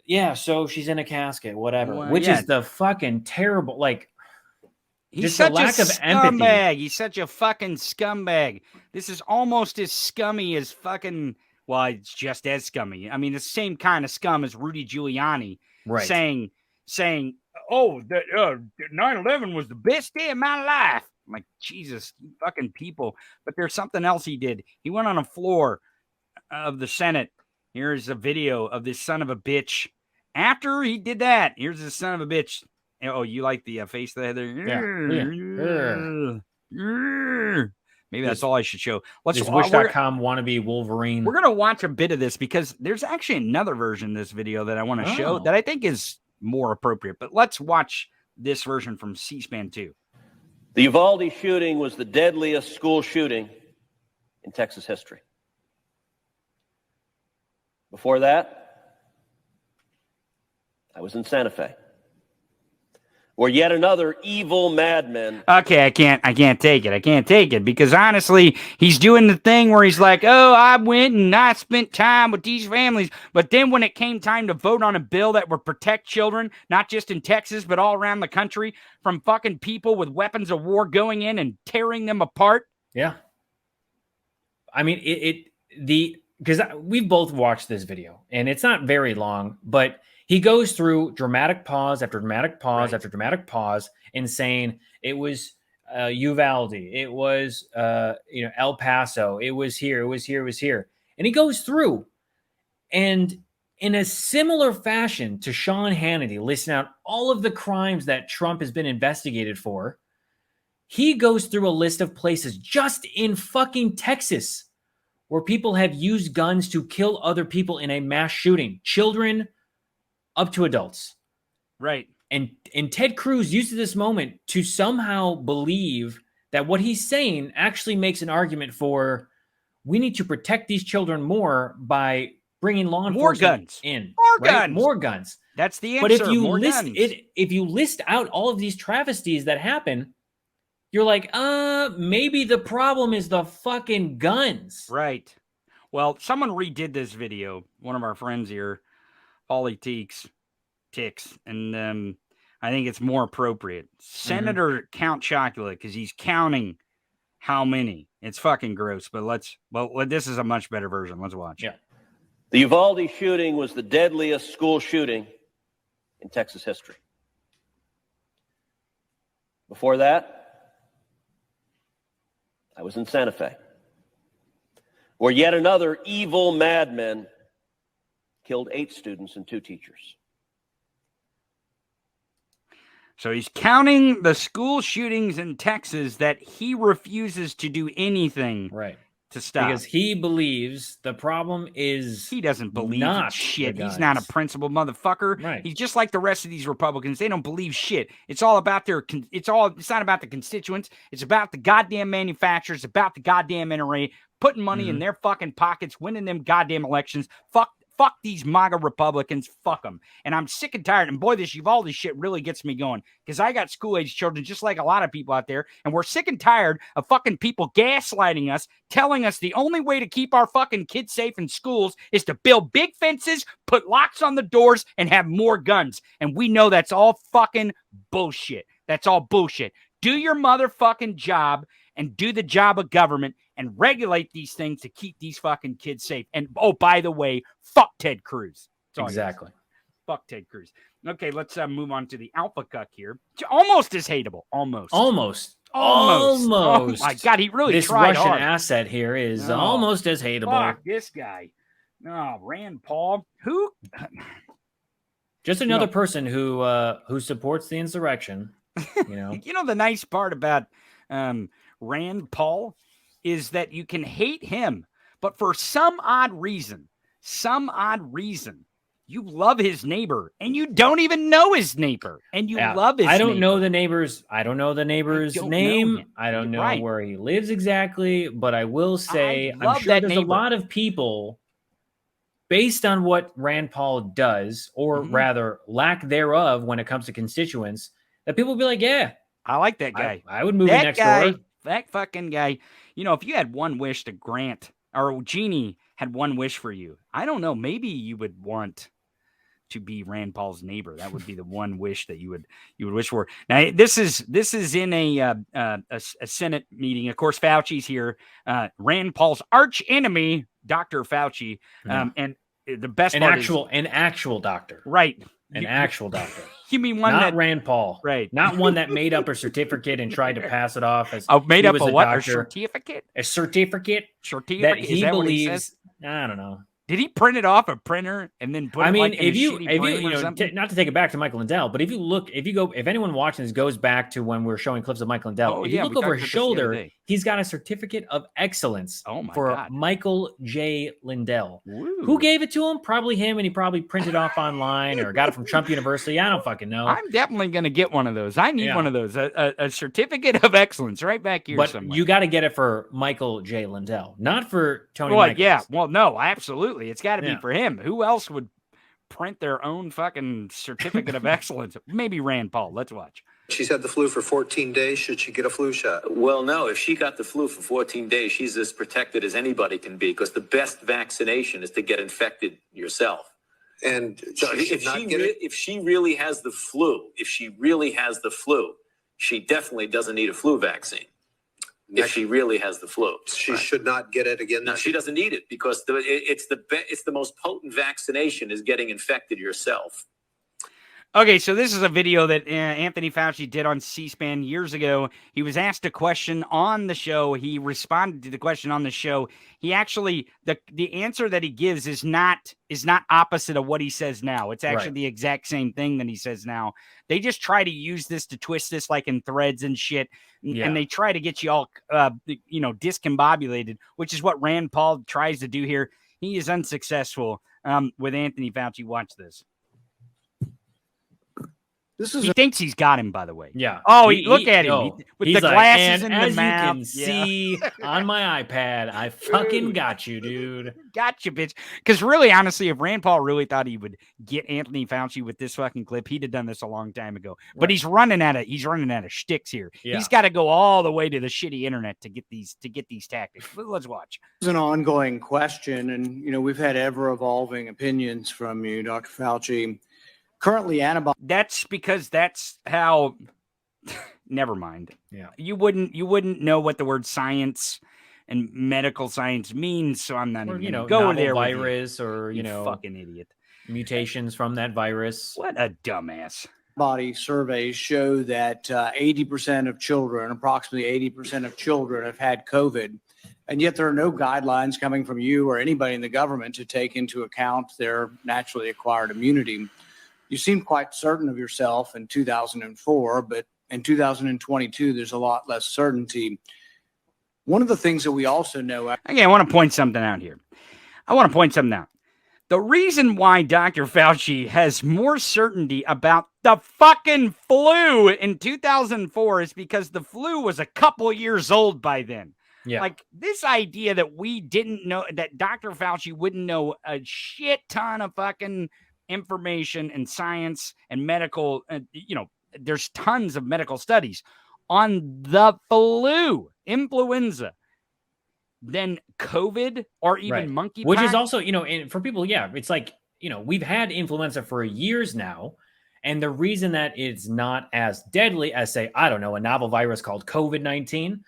yeah, so she's in a casket, whatever, which is the fucking terrible, like, he's such a scumbag. He's such a fucking scumbag. This is almost as scummy as fucking, well, it's just as scummy. I mean, the same kind of scum as Rudy Giuliani saying, oh, 9/11 was the best day of my life. I'm like, Jesus, you fucking people. But there's something else he did. He went on a floor of the Senate. Here's a video of this son of a bitch. After he did that, here's the son of a bitch. Oh, you like the face that there? Yeah. Maybe that's all I should show. Let's Wish.com wannabe Wolverine. We're gonna watch a bit of this because there's actually another version of this video that I want to show that I think is more appropriate. But let's watch this version from C-SPAN 2. The Uvalde shooting was the deadliest school shooting in Texas history. Before that, I was in Santa Fe, where yet another evil madman. Okay, I can't take it. I can't take it because honestly, he's doing the thing where he's like, oh, I went and I spent time with these families. But then when it came time to vote on a bill that would protect children, not just in Texas, but all around the country from fucking people with weapons of war going in and tearing them apart. Yeah. I mean, because we've both watched this video and it's not very long, but he goes through dramatic pause after dramatic pause after dramatic pause and saying it was Uvalde, it was El Paso, it was here, it was here, it was here. And he goes through and in a similar fashion to Sean Hannity, listing out all of the crimes that Trump has been investigated for, he goes through a list of places just in fucking Texas where people have used guns to kill other people in a mass shooting, children up to adults. Right. And Ted Cruz uses this moment to somehow believe that what he's saying actually makes an argument for we need to protect these children more by bringing law enforcement in. More guns. That's the answer. But if you list out all of these travesties that happen, you're like, maybe the problem is the fucking guns. Right. Well, someone redid this video. One of our friends here, Ticks, and I think it's more appropriate. Senator Count Chocula, because he's counting how many. It's fucking gross, but this is a much better version. Let's watch. Yeah. The Uvalde shooting was the deadliest school shooting in Texas history. Before that, I was in Santa Fe, where yet another evil madman killed 8 students and 2 teachers. So he's counting the school shootings in Texas that he refuses to do anything to stop. Because he believes the problem is he doesn't believe shit. He's not a principled motherfucker. Right. He's just like the rest of these Republicans. They don't believe shit. It's all about it's not about the constituents. It's about the goddamn manufacturers, about the goddamn NRA putting money in their fucking pockets, winning them goddamn elections. Fuck fuck these MAGA Republicans. Fuck them. And I'm sick and tired. And boy, this Uvalde shit really gets me going because I got school-age children just like a lot of people out there. And we're sick and tired of fucking people gaslighting us, telling us the only way to keep our fucking kids safe in schools is to build big fences, put locks on the doors, and have more guns. And we know that's all fucking bullshit. That's all bullshit. Do your motherfucking job and do the job of government and regulate these things to keep these fucking kids safe. And, oh, by the way, fuck Ted Cruz. Exactly. Fuck Ted Cruz. Okay, let's move on to the alpha cuck here. Almost as hateable. Almost. Oh, my God, he really tried Russian hard. asset here is almost as hateable. Fuck this guy. Oh, Rand Paul. Who? Just another person who supports the insurrection. You know, you know the nice part about Rand Paul is that you can hate him, but for some odd reason, you love his neighbor, and you don't even know his neighbor, and you love his. I don't know the neighbor's. I don't know the neighbor's name. I don't know right. where he lives exactly, but I will say I'm sure there's a lot of people, based on what Rand Paul does, or rather lack thereof, when it comes to constituents, that people will be like, "Yeah, I like that guy. I would move in next door." That fucking guy. You know, if you had one wish to grant, or Genie had one wish for you, I don't know. Maybe you would want to be Rand Paul's neighbor. That would be the one wish that you would wish for. Now, this is in a Senate meeting. Of course, Fauci's here. Rand Paul's arch enemy, Dr. Fauci, and the best an actual doctor, right? An actual doctor. You mean one not Rand Paul, right? Not one that made up a certificate and tried to pass it off as made up a what? Doctor. A certificate? A certificate that he believes. I don't know. Did he print it off a printer and then put it like in if you know, not to take it back to Michael Lindell, but if anyone watching this goes back to when we're showing clips of Michael Lindell, if you look over his shoulder, he's got a certificate of excellence for Michael J. Lindell. Ooh. Who gave it to him? Probably him, and he probably printed off online or got it from Trump University. I don't fucking know. I'm definitely going to get one of those. I need one of those, a certificate of excellence right back here somewhere. You got to get it for Michael J. Lindell, not for Tony Well, Michaels. yeah. Well, no, absolutely. It's got to be for him. Who else would print their own fucking certificate of excellence? Maybe Rand Paul. Let's watch. She's had the flu for 14 days. Should she get a flu shot? Well, no. If she got the flu for 14 days, she's as protected as anybody can be, because the best vaccination is to get infected yourself. And so if she really has the flu, she definitely doesn't need a flu vaccine. If she really has the flu, she should not get it again. No, she doesn't need it, because it's the most potent vaccination is getting infected yourself. Okay, so this is a video that Anthony Fauci did on C-SPAN years ago. He was asked a question on the show. He responded to the question on the show. He actually, the answer that he gives is not opposite of what he says now. It's actually the exact same thing that he says now. They just try to use this to twist this like in threads and shit. And they try to get you all, discombobulated, which is what Rand Paul tries to do here. He is unsuccessful with Anthony Fauci. Watch this. He thinks he's got him, by the way. Yeah. Oh, look at him with the glasses in the as mouth. You can see on my iPad, I fucking got you, dude. Got you, bitch. Because really, honestly, if Rand Paul really thought he would get Anthony Fauci with this fucking clip, he'd have done this a long time ago. But he's running out of shticks here. Yeah. He's got to go all the way to the shitty internet to get these tactics. Let's watch. It's an ongoing question, and we've had ever evolving opinions from you, Dr. Fauci. Currently, antibodies. That's because that's how. Never mind. Yeah, you wouldn't know what the word science and medical science means, so I'm not even going to go there. Virus or you fucking idiot. Mutations from that virus. What a dumbass. Body surveys show that 80% of children, approximately 80% of children, have had COVID, and yet there are no guidelines coming from you or anybody in the government to take into account their naturally acquired immunity. You seem quite certain of yourself in 2004, but in 2022, there's a lot less certainty. One of the things that we also know... Okay, I want to point something out here. The reason why Dr. Fauci has more certainty about the fucking flu in 2004 is because the flu was a couple years old by then. Yeah. Like this idea that we didn't know, that Dr. Fauci wouldn't know a shit ton of fucking information and science and medical, there's tons of medical studies on the flu, influenza, then COVID or even monkeypox. Which is also, and for people, it's like, we've had influenza for years now. And the reason that it's not as deadly as, say, I don't know, a novel virus called COVID-19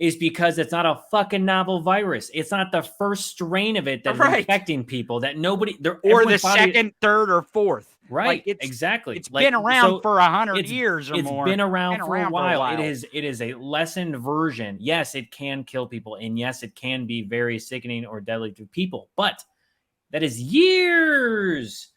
is because it's not a fucking novel virus. It's not the first strain of it that's infecting people that nobody, or the second, third, or fourth. Right. Like exactly. It's been around for 100 years or more. It's been around for a while. It is a lessened version. Yes, it can kill people. And yes, it can be very sickening or deadly to people. But that is years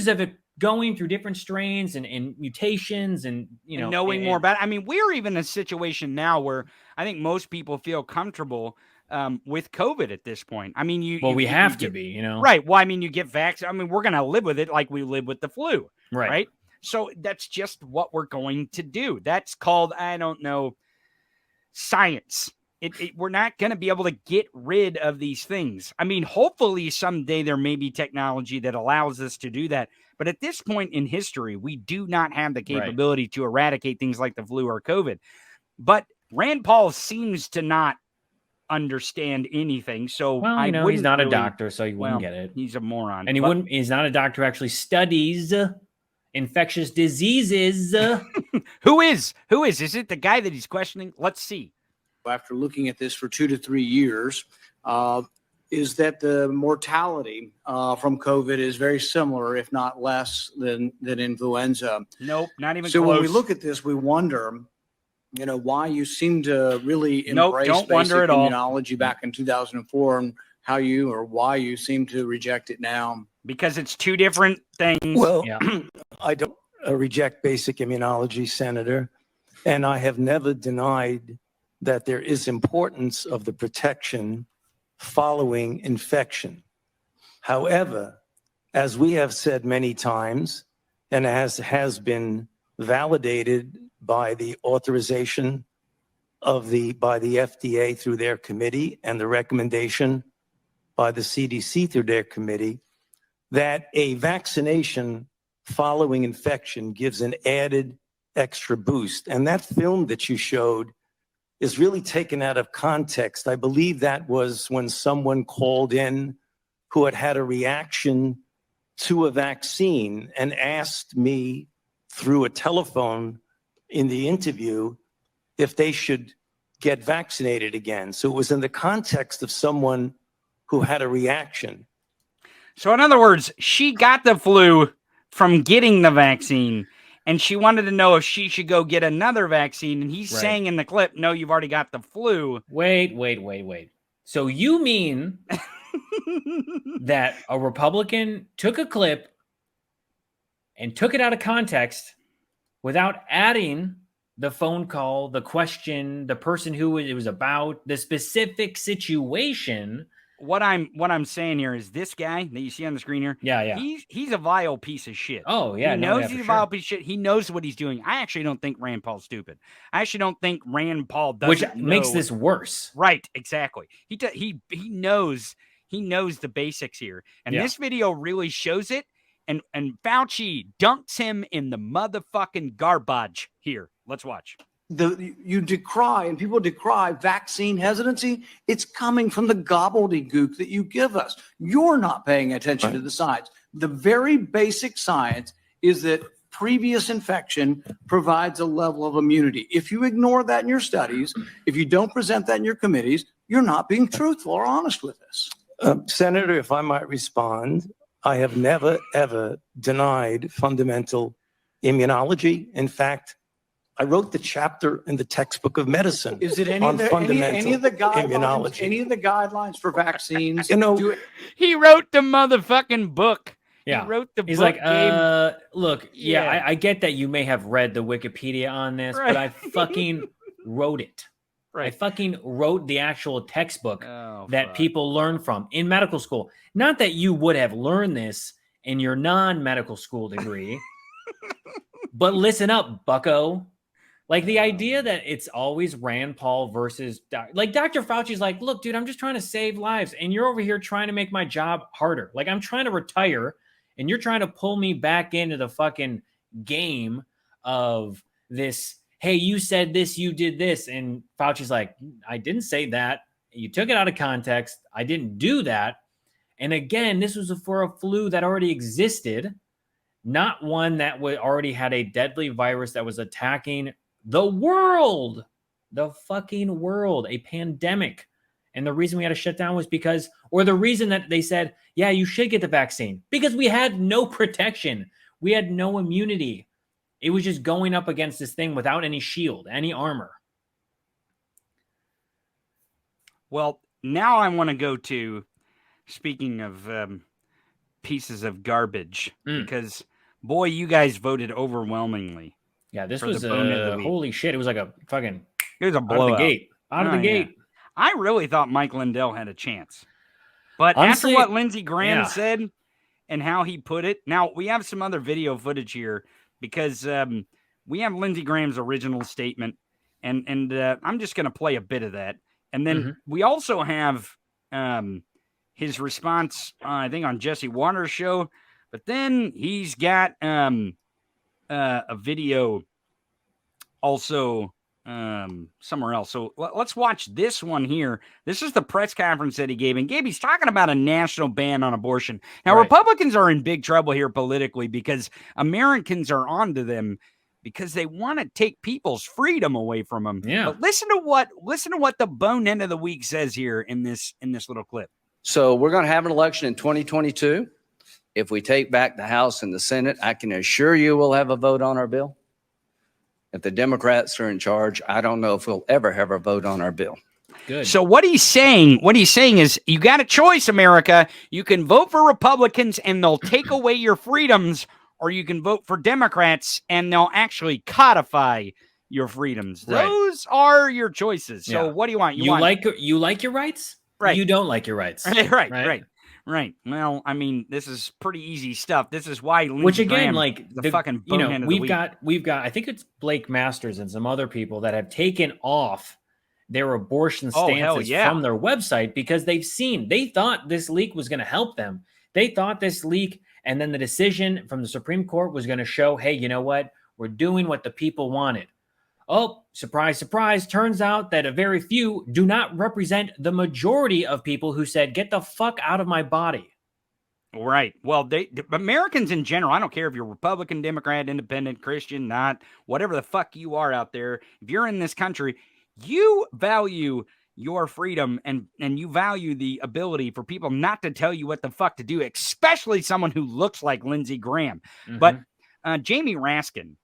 of it going through different strains and mutations and, and knowing more about it. I mean, we're even in a situation now where I think most people feel comfortable with COVID at this point. I mean, we have to be, Right. Well, I mean, you get vaccinated. I mean, we're going to live with it like we live with the flu. Right. So that's just what we're going to do. That's called, I don't know, science. We're not going to be able to get rid of these things. I mean, hopefully someday there may be technology that allows us to do that. But at this point in history, we do not have the capability to eradicate things like the flu or COVID. But Rand Paul seems to not understand anything. So he's not a doctor, so you wouldn't get it. He's a moron. And he's not a doctor who actually studies infectious diseases. Who is? Is it the guy that he's questioning? Let's see. After looking at this for 2 to 3 years, is that the mortality from COVID is very similar, if not less than influenza. Nope, not even so close. When we look at this, we wonder, why you seem to really embrace don't basic wonder at all. immunology back in 2004 and why you seem to reject it now. Because it's two different things. Well, I don't reject basic immunology, Senator, and I have never denied that there is importance of the protection following infection. However, as we have said many times, and as has been validated by the authorization by the FDA through their committee and the recommendation by the CDC through their committee, that a vaccination following infection gives an added extra boost. And that film that you showed is really taken out of context. I believe that was when someone called in who had a reaction to a vaccine and asked me through a telephone in the interview if they should get vaccinated again. So it was in the context of someone who had a reaction. So in other words, she got the flu from getting the vaccine, and she wanted to know if she should go get another vaccine. And he's saying in the clip, no, you've already got the flu. Wait. So you mean that a Republican took a clip and took it out of context without adding the phone call, the question, the person who it was about, the specific situation? What I'm saying here is this guy that you see on the screen here. Yeah. He's a vile piece of shit. Oh, yeah. He knows he's a vile piece of shit. He knows what he's doing. I actually don't think Rand Paul's stupid. I actually don't think Rand Paul doesn't Which makes this worse. Right, exactly. He knows the basics here. And this video really shows it. And Fauci dunks him in the motherfucking garbage here. Let's watch. You decry and people decry vaccine hesitancy. It's coming from the gobbledygook that you give us. You're not paying attention to the science. The very basic science is that previous infection provides a level of immunity. If you ignore that in your studies, if you don't present that in your committees, you're not being truthful or honest with us. Senator, if I might respond, I have never, ever denied fundamental immunology. In fact, I wrote the chapter in the textbook of medicine. Is it any on of fundamental the guidelines? immunology. Any of the guidelines for vaccines? He wrote the motherfucking book. Yeah. He wrote the He's book. like, look, I get that you may have read the Wikipedia on this, but I fucking wrote it. I fucking wrote the actual textbook that people learn from in medical school. Not that you would have learned this in your non-medical school degree, but listen up, bucko. Like the idea that it's always Rand Paul versus like Dr. Fauci's like, look, dude, I'm just trying to save lives. And you're over here trying to make my job harder. Like I'm trying to retire and you're trying to pull me back into the fucking game of this. Hey, you said this, you did this. And Fauci's like, I didn't say that. You took it out of context. I didn't do that. And again, this was for a flu that already existed, not one that already had a deadly virus that was attacking the world, the fucking world, a pandemic. And the reason we had to shut down was because, or the reason that they said, yeah, you should get the vaccine, because we had no protection. We had no immunity. It was just going up against this thing without any shield, any armor. Well, now I want to go to, speaking of pieces of garbage, because, boy, you guys voted overwhelmingly. Yeah, this was holy shit. It was like a fucking, it was a blowout. Out of the gate. Out of the gate. Yeah. I really thought Mike Lindell had a chance. But honestly, after what Lindsey Graham said and how he put it, now we have some other video footage here because we have Lindsey Graham's original statement, and I'm just going to play a bit of that. And then we also have his response, I think, on Jesse Waters' show. But then he's got a video also somewhere else. So let's watch this one here. This is the press conference that he gave. And Gabe, he's talking about a national ban on abortion. Now, Republicans are in big trouble here politically because Americans are onto them because they want to take people's freedom away from them. Yeah. But listen to what the bonehead of the week says here in this little clip. So we're going to have an election in 2022. If we take back the House and the Senate, I can assure you we'll have a vote on our bill. If the Democrats are in charge, I don't know if we'll ever have a vote on our bill. Good. So what he's saying is you got a choice, America. You can vote for Republicans and they'll take away your freedoms, or you can vote for Democrats and they'll actually codify your freedoms. Right. Those are your choices. So what do you want? You like your rights? Right. You don't like your rights. Right. Well, I mean, this is pretty easy stuff. This is why Lindsey Which again, Graham, like the fucking bonehead of the week. we've got I think it's Blake Masters and some other people that have taken off their abortion stances from their website because they thought this leak was going to help them. They thought this leak and then the decision from the Supreme Court was going to show, hey, you know what? We're doing what the people wanted. Oh, surprise, surprise. Turns out that a very few do not represent the majority of people who said, get the fuck out of my body. Right. Well, Americans in general, I don't care if you're Republican, Democrat, Independent, Christian, not whatever the fuck you are out there. If you're in this country, you value your freedom and you value the ability for people not to tell you what the fuck to do, especially someone who looks like Lindsey Graham. But Jamie Raskin,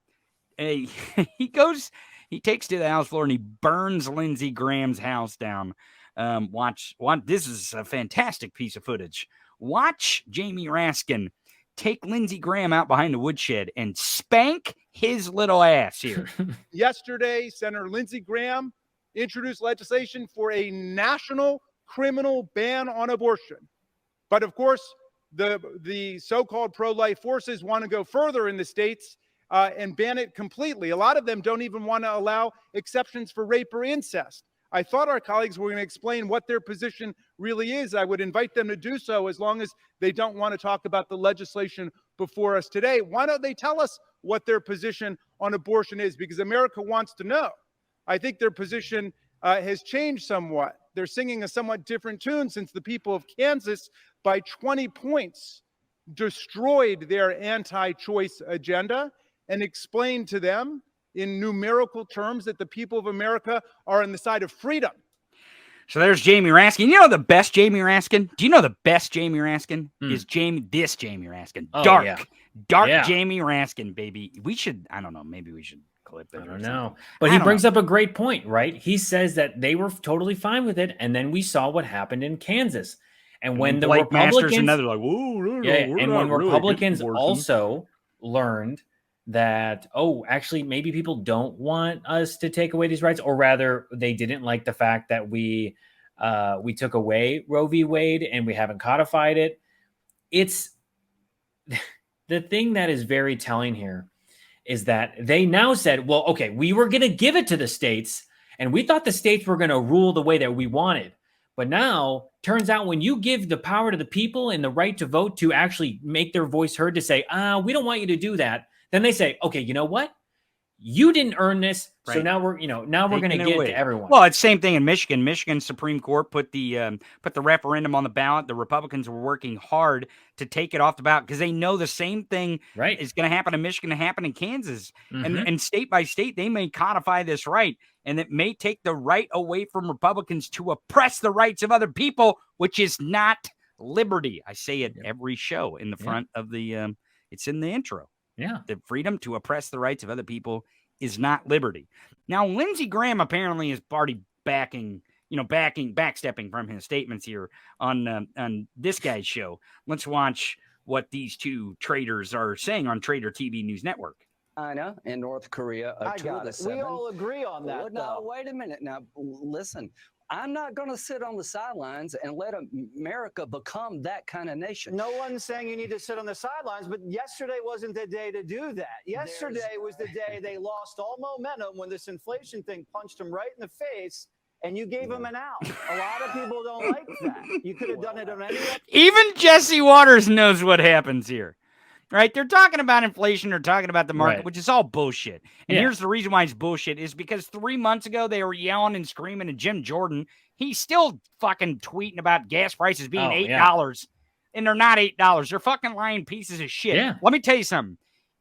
he takes to the House floor and he burns Lindsey Graham's house down. Watch. This is a fantastic piece of footage. Watch Jamie Raskin take Lindsey Graham out behind the woodshed and spank his little ass here. Yesterday, Senator Lindsey Graham introduced legislation for a national criminal ban on abortion. But of course, the so-called pro-life forces want to go further in the states and ban it completely. A lot of them don't even want to allow exceptions for rape or incest. I thought our colleagues were going to explain what their position really is. I would invite them to do so as long as they don't want to talk about the legislation before us today. Why don't they tell us what their position on abortion is? Because America wants to know. I think their position has changed somewhat. They're singing a somewhat different tune since the people of Kansas, by 20 points, destroyed their anti-choice agenda and explained to them in numerical terms that the people of America are on the side of freedom. So there's Jamie Raskin. You know the best Jamie Raskin? Do you know the best Jamie Raskin is Jamie Raskin? Dark Jamie Raskin, baby. We should, I don't know, maybe we should clip it. I don't know. But he brings up a great point, right? He says that they were totally fine with it. And then we saw what happened in Kansas. And when the Republicans, and they're like, whoa, and when Republicans also learned that, oh, actually, maybe people don't want us to take away these rights, or rather, they didn't like the fact that we took away Roe v. Wade and we haven't codified it. It's the thing that is very telling here is that they now said, well, okay, we were going to give it to the states, and we thought the states were going to rule the way that we wanted. But now, turns out when you give the power to the people and the right to vote to actually make their voice heard, to say, we don't want you to do that, then they say, okay, you know what? You didn't earn this, so now we're going to give it to everyone. Well, it's the same thing in Michigan. Michigan Supreme Court put the referendum on the ballot. The Republicans were working hard to take it off the ballot because they know the same thing is going to happen in Michigan to happen in Kansas. And state by state, they may codify this right, and it may take the right away from Republicans to oppress the rights of other people, which is not liberty. I say it every show in the front of the it's in the intro. Yeah. The freedom to oppress the rights of other people is not liberty. Now, Lindsey Graham apparently is already backstepping from his statements here on this guy's show. Let's watch what these two traitors are saying on Trader TV News Network. China and North Korea. I got it. We all agree on that. Well, no, wait a minute. Now, listen. I'm not going to sit on the sidelines and let America become that kind of nation. No one's saying you need to sit on the sidelines, but yesterday wasn't the day to do that. Yesterday was the day they lost all momentum when this inflation thing punched them right in the face, and you gave them an out. A lot of people don't like that. You could have done it on any other. Even Jesse Waters knows what happens here. Right? They're talking about inflation. They're talking about the market, which is all bullshit. And here's the reason why it's bullshit is because 3 months ago, they were yelling and screaming at Jim Jordan. He's still fucking tweeting about gas prices being $8. And they're not $8. They're fucking lying pieces of shit. Yeah. Let me tell you something.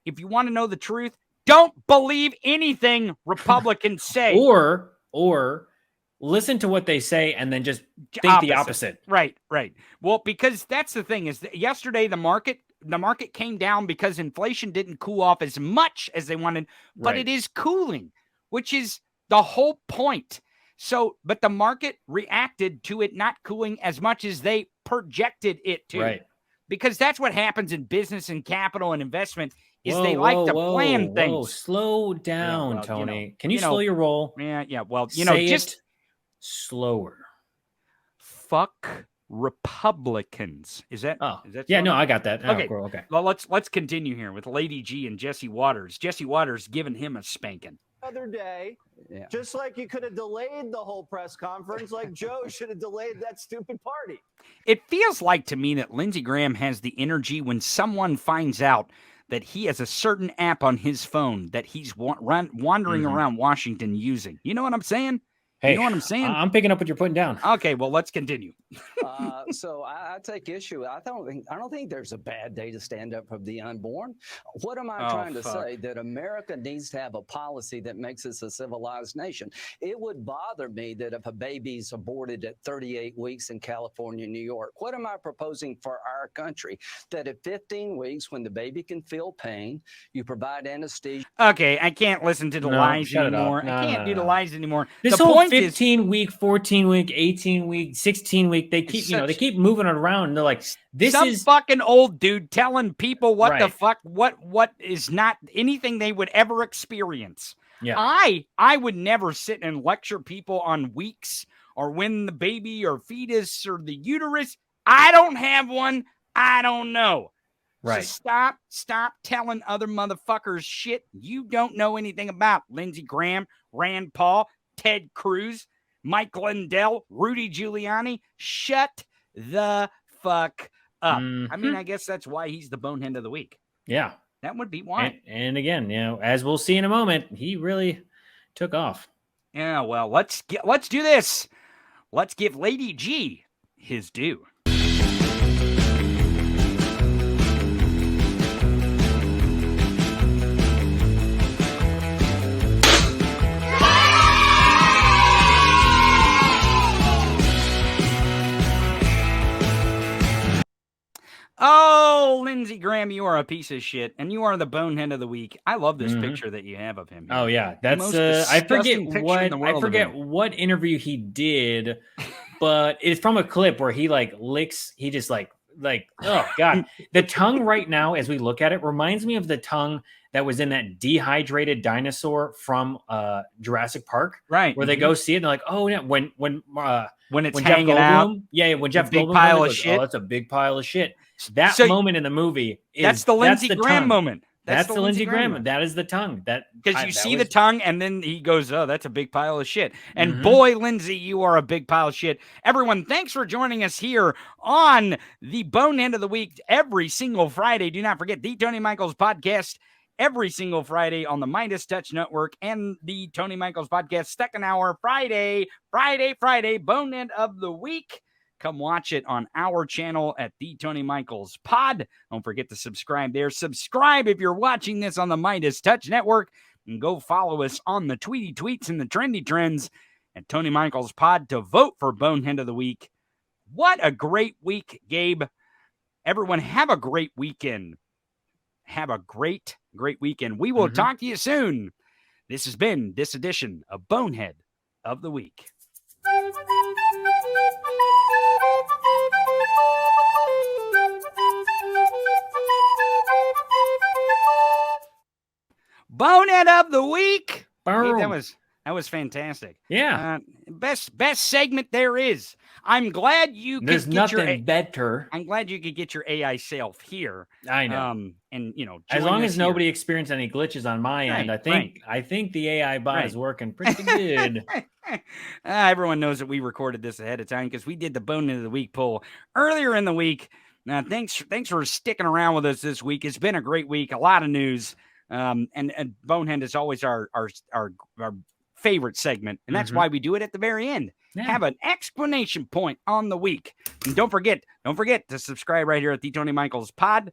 If you want to know the truth, don't believe anything Republicans say. Or listen to what they say and then just think the opposite. Right. Well, because that's the thing is that yesterday the market came down because inflation didn't cool off as much as they wanted, but it is cooling, which is the whole point. So, but the market reacted to it not cooling as much as they projected it to. Right. Because that's what happens in business and capital and investment is they like to plan things. Whoa. Slow down, Tony. Can you slow your roll? Yeah. Well, Say just it slower. Fuck Republicans. Is that? Yeah, no, I got that. Okay. Okay. Well, let's continue here with Lady G and Jesse Waters. Jesse Waters giving him a spanking. Other day, just like you could have delayed the whole press conference, like Joe should have delayed that stupid party. It feels like to me that Lindsey Graham has the energy when someone finds out that he has a certain app on his phone that he's wandering around Washington using. You know what I'm saying? Hey, you know what I'm saying? I'm picking up what you're putting down. Okay, well, let's continue. So I take issue. I don't think there's a bad day to stand up for the unborn. What am I trying to say? That America needs to have a policy that makes us a civilized nation. It would bother me that if a baby's aborted at 38 weeks in California, New York, what am I proposing for our country? That at 15 weeks, when the baby can feel pain, you provide anesthesia. Okay, I can't listen to the lies anymore. No, I can't do the lies anymore. This the whole point 15 week, 14 week, 18 week, 16 week, they keep, they keep moving it around. And they're like, this is fucking old dude telling people what the fuck, what is not anything they would ever experience. Yeah. I would never sit and lecture people on weeks or when the baby or fetus or the uterus. I don't have one. I don't know. Right. So stop telling other motherfuckers shit you don't know anything about. Lindsey Graham, Rand Paul, Ted Cruz, Mike Lindell, Rudy Giuliani. Shut the fuck up. I mean, I guess that's why he's the bonehead of the week. Yeah. That would be why. And again, as we'll see in a moment, he really took off. Yeah, well, let's do this. Let's give Lady G his due. Oh, Lindsey Graham, you are a piece of shit, and you are the bonehead of the week. I love this picture that you have of him. Oh yeah, that's I forget what interview he did, but it's from a clip where he licks. He just like oh god, the tongue right now as we look at it reminds me of the tongue that was in that dehydrated dinosaur from Jurassic Park, right? Where they go see it and they're like, oh yeah, when it's hanging out, when Jeff big Goldblum pile of shit. Oh, that's a big pile of shit. That moment in the movie that's the Lindsey Graham moment. That's the Lindsey Graham. That is the tongue. Because you see the tongue, and then he goes, "Oh, that's a big pile of shit." And boy, Lindsey, you are a big pile of shit. Everyone, thanks for joining us here on the Bonehead of the Week every single Friday. Do not forget the Tony Michaels podcast every single Friday on the MeidasTouch Network and the Tony Michaels podcast second hour Friday, Bonehead of the Week. Come watch it on our channel at the Tony Michaels Pod. Don't forget to subscribe there. Subscribe if you're watching this on the MeidasTouch Network. And go follow us on the tweety tweets and the trendy trends at Tony Michaels Pod to vote for Bonehead of the Week. What a great week, Gabe. Everyone, have a great weekend. Have a great weekend. We will talk to you soon. This has been this edition of Bonehead of the Week. Bonehead of the Week. Hey, that was fantastic. Yeah. Best segment there is. I'm glad you could There's get nothing better. I'm glad you could get your AI self here. I know. And as long as nobody here. experienced any glitches on my end, I think the AI bot is working pretty good. Everyone knows that we recorded this ahead of time because we did the Bonehead of the Week poll earlier in the week. Now, thanks for sticking around with us this week. It's been a great week, a lot of news. And Bonehead is always our favorite segment, and that's why we do it at the very end. Yeah. Have an explanation point on the week, and don't forget to subscribe right here at the Tony Michaels Pod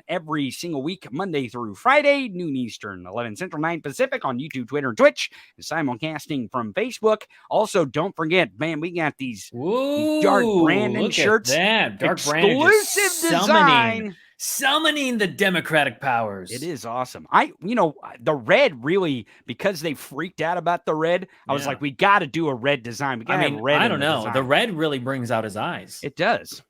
every single week, Monday through Friday, noon Eastern, 11 Central, 9 Pacific on YouTube, Twitter, and Twitch, and simulcasting from Facebook. Also, don't forget, man, we got these Dark Brandon shirts. Dark Brandon exclusive design. Summoning the Democratic powers. It is awesome. The red really, because they freaked out about the red, I was like, we got to do a red design. I don't know. Design. The red really brings out his eyes. It does.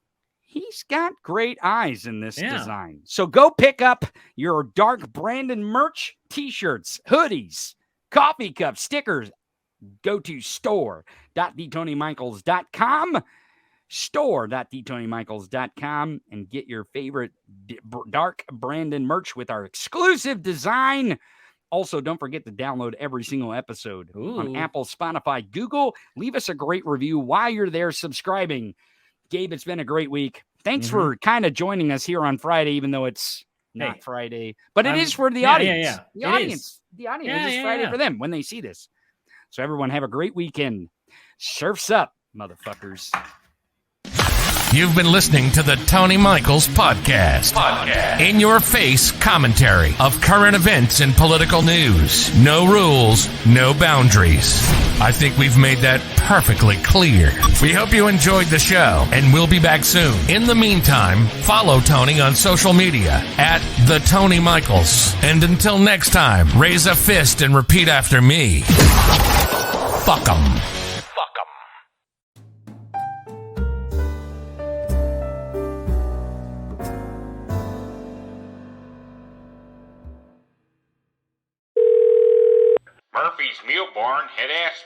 He's got great eyes in this design. So go pick up your Dark Brandon merch, t-shirts, hoodies, coffee cups, stickers. Go to store.theTonyMichaels.com. store.theTonyMichaels.com and get your favorite Dark Brandon merch with our exclusive design. Also, don't forget to download every single episode on Apple, Spotify, Google. Leave us a great review while you're there subscribing. Gabe, it's been a great week. Thanks for kind of joining us here on Friday, even though it's not Friday, but it is for the audience. The audience is Friday for them when they see this. So everyone have a great weekend. Surf's up, motherfuckers. You've been listening to the Tony Michaels Podcast. In your face commentary of current events and political news. No rules, no boundaries. I think we've made that perfectly clear. We hope you enjoyed the show, and we'll be back soon. In the meantime, follow Tony on social media at The Tony Michaels. And until next time, raise a fist and repeat after me. Fuck 'em. Murphy's Mule Barn, head ass